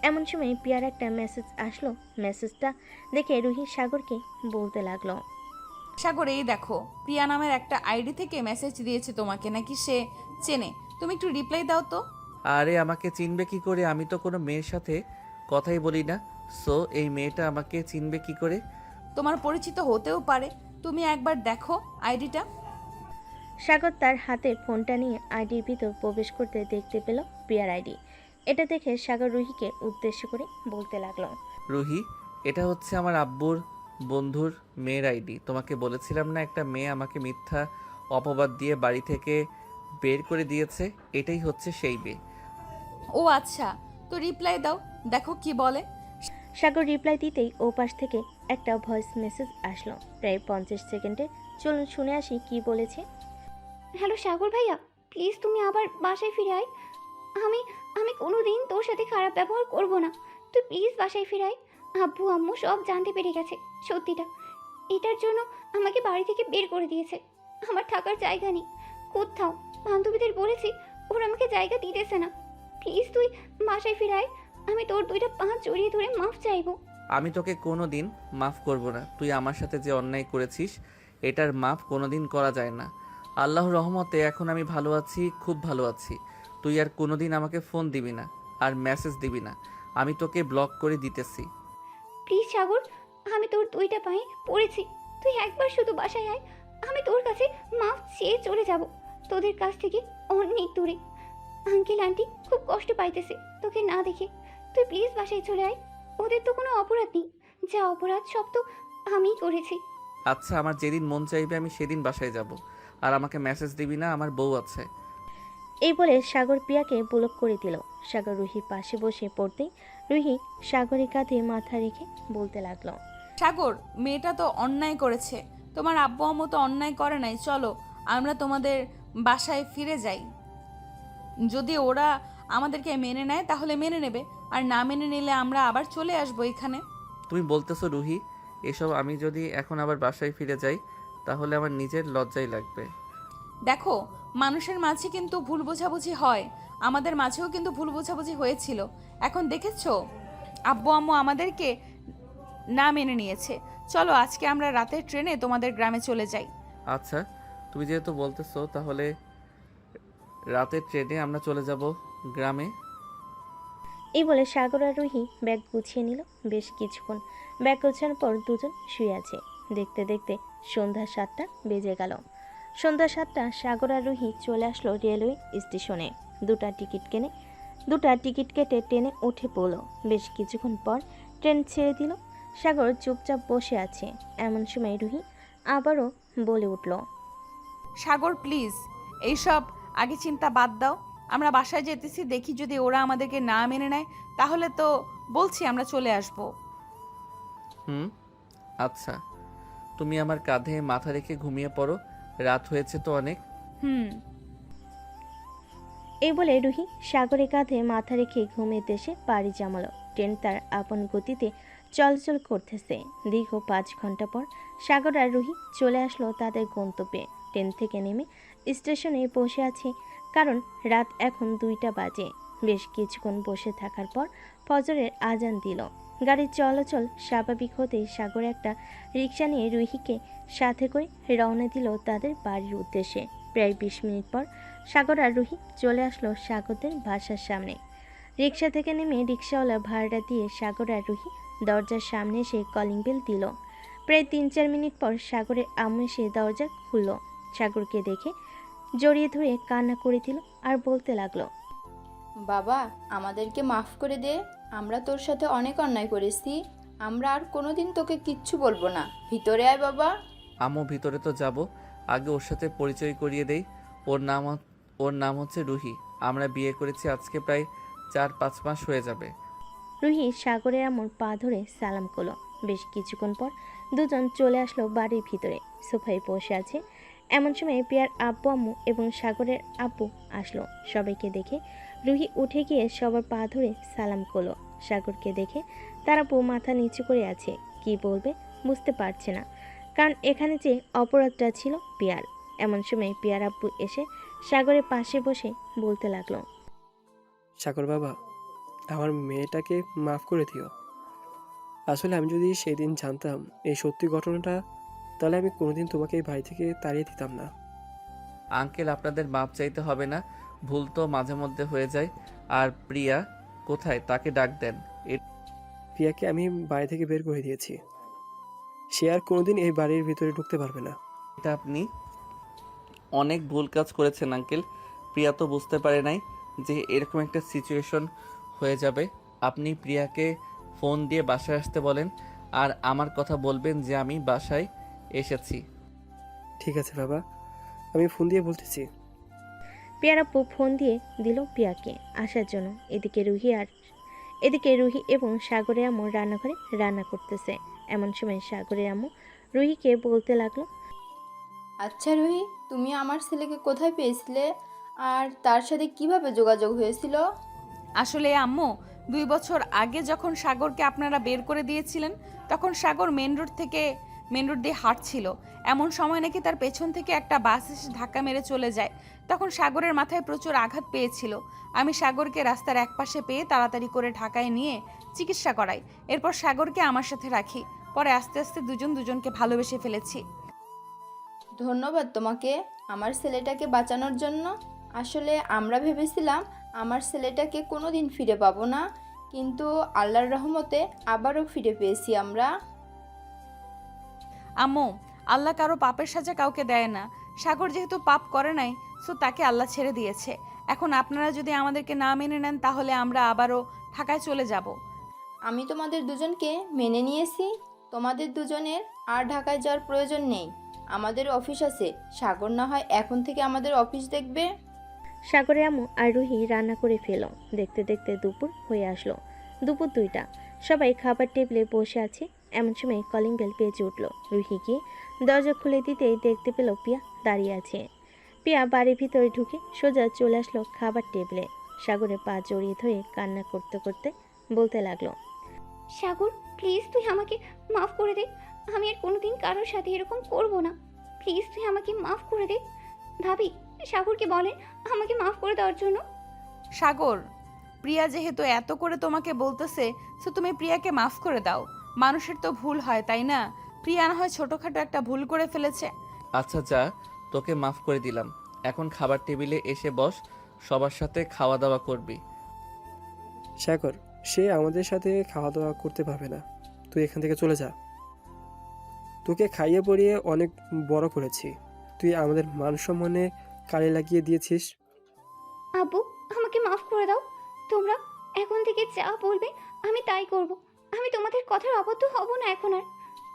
এমন সময় প্রিয়ার একটা মেসেজ আসলো। মেসেজটা দেখে রুহি সাগরকে বলতে লাগলো, সাগর এই দেখো, প্রিয়া নামের একটা আইডি থেকে মেসেজ দিয়েছে তোমাকে, নাকি সে চেনে? তুমি একটু রিপ্লাই দাও তো। আরে আমাকে চিনবে কি করে? আমি তো কোনো মেয়ের সাথে কথাই বলি না। সো এই মেয়েটা আমাকে চিনবে কি করে? তোমার পরিচিত হতেও পারে, তুমি একবার দেখো আইডিটা। সাগর তার হাতের ফোনটা নিয়ে আইডির ভিতর প্রবেশ করতে দেখতে পেল প্রিয়ার আইডি। এটা দেখে সাগর রুহিকে উদ্দেশ্য করে বলতে লাগলো, রুহি, এটা হচ্ছে আমার আব্বুর বন্ধুর মেয়ের আইডি। তোমাকে বলেছিলাম না একটা মেয়ে আমাকে মিথ্যা অপবাদ দিয়ে বাড়ি থেকে বের করে দিয়েছে? এটাই হচ্ছে সেই মেয়ে। ও আচ্ছা, তো রিপ্লাই দাও, দেখো কি বলে। সাগর রিপ্লাই দিতেই ও পাশ থেকে একটা ভয়েস মেসেজ আসলো প্রায় 50 সেকেন্ডে। চলুন শুনে আসি কি বলেছে। হ্যালো সাগর ভাইয়া, প্লিজ তুমি আবার বাসায় ফিরে আয়। আমি আমি কোনোদিন তোর সাথে খারাপ ব্যবহার করব না। তুই প্লিজ বাসায় ফিরে আয়। আব্বু আম্মু সব জানতে পেরে গেছে সত্যিটা। এটার জন্য আমাকে বাড়ি থেকে বের করে দিয়েছে। আমার থাকার জায়গা নেই কোথাও। বান্ধবীদের বলেছি, ওরা আমাকে জায়গা দিতেছে না। প্লিজ তুই বাসায় ফিরে আয়। আমি তোর 2টা পা জড়িয়ে ধরে মাফ চাইবো। আমি তোকে কোনো দিন মাফ করব না। তুই আমার সাথে যে অন্যায় করেছিস এটার মাফ কোনো দিন করা যায় না। আল্লাহর রহমতে এখন আমি ভালো আছি, খুব ভালো আছি। তুই আর কোনো দিন আমাকে ফোন দিবি না আর মেসেজ দিবি না। আমি তোকে ব্লক করে দিতেছি। প্লিজ সাগর, আমি তোর 2টা পায়ে পড়েছি। তুই একবার শুধু বাসায় আয়। আমি তোর কাছে মাফ চেয়ে চলে যাব, তোদের কাছ থেকে অনেক দূরে। আঙ্কেল আন্টি খুব কষ্ট পাইতেছে তোকে না দেখে। তুই প্লিজ বাসায় চলে আয়। ওদের তো কোনো অপরাধ নেই, যা অপরাধ সব তো আমিই করেছি। আচ্ছা, আমার যেদিন মন চাইবে আমি সেদিন বাসায় যাব। আর আমাকে মেসেজ দিবি না, আমার বউ আছে। এই বলে সাগর প্রিয়াকে ব্লক করে দিল। সাগর রুহির পাশে বসে পড়তেই রুহি সাগরের কাঁধে মাথা রেখে বলতে লাগলো, সাগর, মেয়েটা তো অন্যায় করেছে। তোমার আব্বু আম্মু তো অন্যায় করে নাই। চলো আমরা তোমাদের বাসায় ফিরে যাই। যদি ওরা আমাদেরকে মেনে নেয় তাহলে মেনে নেবে, আর না মেনে নিলে আমরা আবার চলে আসবো এখানে। তুমি বলতেছো রুহি এসব? আমি যদি এখন আবার বাসায় ফিরে যাই তাহলে আমার নিজের লজ্জাই লাগবে। দেখো, মানুষের মাঝে কিন্তু ভুল বোঝাবুঝি হয়। আমাদের মাঝেও কিন্তু ভুল বোঝাবুঝি হয়েছিল। এখন দেখেছো, আব্বু আম্মু আমাদেরকে না মেনে নিয়েছে। চলো আজকে আমরা রাতের ট্রেনে তোমাদের গ্রামে চলে যাই। আচ্ছা, তুমি যেহেতু বলতেছো তাহলে রাতের ট্রেনে আমরা চলে যাব গ্রামে। এই বলে সাগর আর রুহি ব্যাগ গুছিয়ে নিল। বেশ কিছুক্ষণ ব্যাগ গোছানোর পর দুজন শুয়ে আছে। দেখতে দেখতে সন্ধ্যা 7টা বেজে গেল। সন্ধ্যা 7টা সাগর আর রুহি চলে আসলো রেলওয়ে স্টেশনে। 2টা টিকিট কেটে ট্রেনে উঠে পড়লো। বেশ কিছুক্ষণ পর ট্রেন ছেড়ে দিল। সাগর চুপচাপ বসে আছে। এমন সময় রুহি আবারও বলে উঠল, সাগর প্লিজ, এইসব আগে চিন্তা বাদ দাও। আমরা বাসায় যেতেছি, দেখি যদি ওরা আমাদেরকে না মেনে নেয় তাহলে তো বলছি আমরা চলে আসব। আচ্ছা, তুমি আমার কাঁধে মাথা রেখে ঘুমিয়ে পড়ো, রাত হয়েছে তো অনেক। এই বলে রুহি সাগরের কাঁধে মাথা রেখে ঘুমের দেশে পাড়ি জমালো। ট্রেন তার আপন গতিতে চলাচল করতেছে। দীর্ঘ 5 ঘন্টা পর সাগর আর রুহি চলে আসলো তাদের গন্তব্যে। ট্রেন থেকে নেমে স্টেশনে বসে আছে, কারণ রাত এখন 2টা বাজে। বেশ কিছুক্ষণ বসে থাকার পর ফজরের আজান দিল। গাড়ির চলাচল স্বাভাবিক হতেই সাগর একটা রিক্সা নিয়ে রুহিকে সাথে করে রওনা দিল তাদের বাড়ির উদ্দেশ্যে। প্রায় 20 মিনিট পর সাগর আর রুহি চলে আসলো সাগরদের বাসার সামনে। রিক্সা থেকে নেমে রিক্সাওয়ালা ভাড়াটা দিয়ে সাগর আর রুহি দরজার সামনে এসে কলিং বেল দিল। প্রায় 3-4 মিনিট পর সাগরের আম্মু এসে দরজা খুলল। সাগরকে দেখে জড়িয়ে ধরে কান্না করে দিল আর বলতে লাগলো, বাবা, আমাদেরকে মাফ করে দে। আমরা তোর সাথে অনেক অন্যায় করেছি। আমরা আর কোনোদিন তোকে কিচ্ছু বলবো না। ভিতরে আয় বাবা। আম্মু ভিতরে তো যাব, আগে ওর সাথে পরিচয় করিয়ে দেই। ওর নাম হচ্ছে রুহি। আমরা বিয়ে করেছি আজকে প্রায় 4-5 মাস হয়ে যাবে। রুহি সাগরের আম্মুর পা ধরে সালাম করলো। বেশ কিছুক্ষণ পর দুজন চলে আসলো বাড়ির ভিতরে। সোফায় বসে আছে। এমন সময় প্রিয়ার আব্বু আম্মু এবং সাগরের আব্বু আসলো। সবাইকে দেখে রুহি উঠে গিয়ে সবার পা ধরে সালাম করলো। সাগরকে দেখে তার আব্বু মাথা নিচু করে আছে, কি বলবে বুঝতে পারছে না, কারণ এখানে যে অপরাধটা ছিল প্রিয়ার। এমন সময় প্রিয়ার আব্বু এসে সাগরের পাশে বসে বলতে লাগলো, সাগর বাবা, আমার মেয়েটাকে মাফ করে দিও। আসলে আমি যদি সেদিন জানতাম এই সত্যি ঘটনাটা, তাহলে আমি কোনোদিন তোমাকে এই বাড়ি থেকে তাড়িয়ে দিতাম না। আঙ্কেল, আপনাদের মাপ চাইতে হবে না, ভুল তো মাঝে মধ্যে হয়ে যায়। আর প্রিয়া কোথায়, তাকে ডাক দেন। প্রিয়াকে আমি বাড়ি থেকে বের করে দিয়েছি। সে আর কোনোদিন এই বাড়ির ভিতরে ঢুকতে পারবে না। এটা আপনি অনেক ভুল কাজ করেছেন আঙ্কেল। প্রিয়া তো বুঝতে পারে নাই যে এরকম একটা সিচুয়েশন হয়ে যাবে। আপনি প্রিয়াকে ফোন দিয়ে বাসায় আসতে বলেন, আর আমার কথা বলবেন যে আমি বাসায় এসেছি। ঠিক আছে বাবা, আমি ফোন দিয়ে বলতেছি। প্রিয়ার আব্বু ফোন দিয়ে দিল প্রিয়াকে আসার জন্য। এদিকে রুহি এবং সাগরের আম্মু রান্নাঘরে রান্না করতেছে। এমন সময় সাগরের আম্মু রুহিকে বলতে লাগলো, আচ্ছা রুহি, তুমি আমার ছেলেকে কোথায় পেয়েছিলে আর তার সাথে কিভাবে যোগাযোগ হয়েছিল? আসলে আম্মু, 2 বছর আগে যখন সাগরকে আপনারা বের করে দিয়েছিলেন, তখন সাগর মেন রোড দিয়ে হাঁটছিল। এমন সময় নাকি তার পেছন থেকে একটা বাস এসে ধাক্কা মেরে চলে যায়। তখন সাগরের মাথায় প্রচুর আঘাত পেয়েছিল। আমি সাগরকে রাস্তার একপাশে পেয়ে তাড়াতাড়ি করে ঢাকায় নিয়ে চিকিৎসা করাই। এরপর সাগরকে আমার সাথে রাখি। পরে আস্তে আস্তে দুজনকে ভালোবেসে ফেলেছি। ধন্যবাদ তোমাকে আমার ছেলেটাকে বাঁচানোর জন্য। আসলে আমরা ভেবেছিলাম আমার ছেলেটাকে কোনো দিন ফিরে পাবো না, কিন্তু আল্লাহর রহমতে আবারও ফিরে পেয়েছি আমরা। আম্মু, আল্লাহ কারো পাপের সাজা কাউকে দেয় না। সাগর যেহেতু পাপ করে নাই, সো তাকে আল্লাহ ছেড়ে দিয়েছে। এখন আপনারা যদি আমাদেরকে না মেনে নেন, তাহলে আমরা আবারও ঢাকায় চলে যাব। আমি তোমাদের দুজনকে মেনে নিয়েছি। তোমাদের দুজনের আর ঢাকায় যাওয়ার প্রয়োজন নেই। আমাদের অফিস আছে। সাগর না হয় এখন থেকে আমাদের অফিস দেখবে। সাগরের আম্মু আর রুহি রান্না করে ফেলো। দেখতে দেখতে দুপুর হয়ে আসলো। দুপুর 2টা। সবাই খাবার টেবিলে বসে আছে। এমন সময় কলিং বেল বেজে উঠল। রুহি গিয়ে দরজা খুলে দিতেই দেখতে পেল পিয়া দাঁড়িয়ে আছে। পিয়া বাড়ির ভিতরে ঢুকে সোজা চলে আসলো খাবার টেবিলে। সাগরের পা জড়িয়ে ধরে কান্না করতে করতে বলতে লাগলো, সাগর, প্লিজ তুই আমাকে মাফ করে দে। আমি আর কোনোদিন কারোর সাথে এরকম করব না। প্লিজ তুই আমাকে মাফ করে দে। ভাবি, সাগরকে বলেন আমাকে মাফ করে দেওয়ার জন্য। সাগর, প্রিয়া যেহেতু এত করে তোমাকে বলতেছে, সো তুমি প্রিয়াকে মাফ করে দাও। মানুষের তো ভুল হয়, তাই না? প্রিয়া না হয় ছোটোখাটো একটা ভুল করে ফেলেছে। আচ্ছা যা, তোকে মাফ করে দিলাম। এখন খাবার টেবিলে এসে বস, সবার সাথে খাওয়া দাওয়া করবি। সাগর, সে আমাদের সাথে খাওয়া দাওয়া করতে পারবে না। তুই এখান থেকে চলে যা। তোকে খাইয়ে পরিয়ে অনেক বড় করেছি। তুই আমাদের মান সম্মানে কালি লাগিয়ে দিয়েছিস। আব্বু, আমাকে মাফ করে দাও। তোমরা এখন থেকে যা বলবে আমি তাই করব। আমি তোমাদের কথার অবাধ্য হব না এখন আর।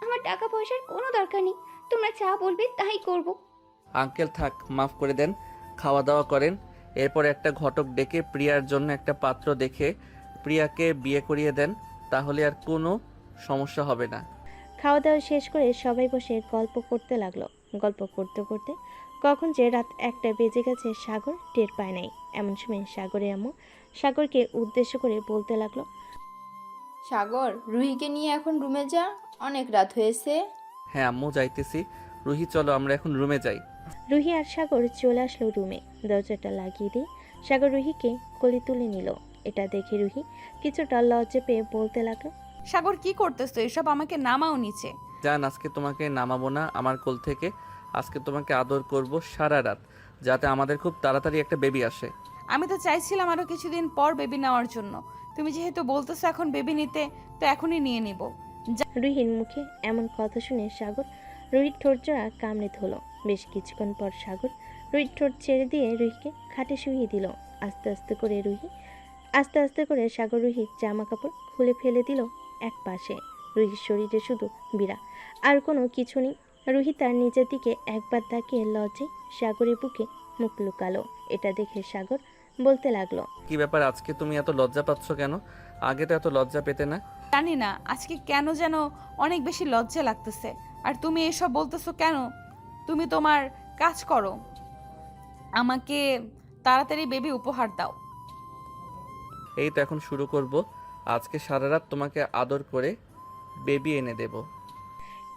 আমার টাকা পয়সার কোনো দরকার নেই। তোমরা যা বলবে তাই করব। আঙ্কেল থাক, মাফ করে দেন। খাওয়া দাওয়া করেন। এরপর একটা ঘটক ডেকে প্রিয়ার জন্য একটা পাত্র দেখে প্রিয়াকে বিয়ে করিয়ে দেন, তাহলে আর কোনো সমস্যা হবে না। খাওয়া দাওয়া শেষ করে সবাই বসে গল্প করতে লাগলো। গল্প করতে করতে কখন যে রাত 1টা বেজে গেছে সাগর টের পায় নাই। এমন সময় সাগরের আম্মু সাগরকে উদ্দেশ্য করে বলতে লাগলো, সাগর, রুহিকে নিয়ে এখন রুমে যা, অনেক রাত হয়েছে। হ্যাঁ আম্মু, যাইতেছি। রুহি চলো আমরা এখন রুমে যাই। রুহি আর সাগর চলে আসলো রুমে। দরজাটা লাগিয়ে দিয়ে সাগর রুহিকে কোলে তুলে নিল। এটা দেখে রুহি কিছুটা লজ্জা পেয়ে বলতে লাগলো, সাগর, কি করতেছো এসব? আমাকে নামাও নিচে। জান, আজকে তোমাকে নামাবো না আমার কোল থেকে। আজকে তোমাকে আদর করব সারা রাত, যাতে আমাদের খুব তাড়াতাড়ি একটা বেবি আসে। আমি তো চাইছিলাম আরো কিছুদিন পর বেবি নেওয়ার জন্য। তুমি যেহেতু বলতেছো এখন বেবি নিতে, তো এখনই নিয়ে নিব। রুহির মুখে এমন কথা শুনে সাগর রুহির ঠোঁটজোড়া কামড়ে ধরল। বেশ কিছুক্ষণ পর সাগর রুহির ঠোঁট ছেড়ে দিয়ে রুহিকে খাটে শুইয়ে দিল। আস্তে আস্তে করে সাগর রুহির জামা কাপড় খুলে ফেলে দিল এক পাশে। রুহির শরীরে শুধু বিড়া, আর কোনো কিছু নেই। রুহি তার নিজের দিকে একবার তাকিয়ে লজ্জায় সাগরের বুকে মুখ লুকালো। এটা দেখে সাগর বলতে লাগলো, কি ব্যাপার, আজকে তুমি এত লজ্জা পাচ্ছ কেন? আগে তো এত লজ্জা পেতে না। জানি না আজকে কেন যেন অনেক বেশি লজ্জা লাগতেছে। আর তুমি এসব বলতেছো কেন? তুমি তোমার কাজ করো, আমাকে তাড়াতাড়ি বেবি উপহার দাও। এই তো এখন শুরু করব। আজকে সারা রাত তোমাকে আদর করে বেবি এনে দেব।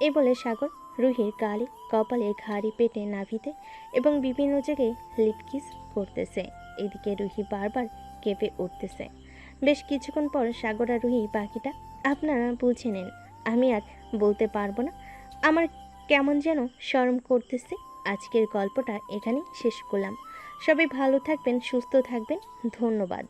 এ বলে সাগর রুহির গালে, কপালে, ঘাড়ি, পেটে, নাভিতে এবং বিভিন্ন জায়গায় লিপকিস করতেছে। এদিকে রুহি বারবার কেঁপে উঠতেছে। বেশ কিছুক্ষণ পর সাগর আর রুহি বাকিটা আপনারা বুঝে নেন, আমি আর বলতে পারবো না। আমার কেমন যেন শরম করতেছে। আজকের গল্পটা এখানেই শেষ করলাম। সবাই ভালো থাকবেন, সুস্থ থাকবেন। ধন্যবাদ।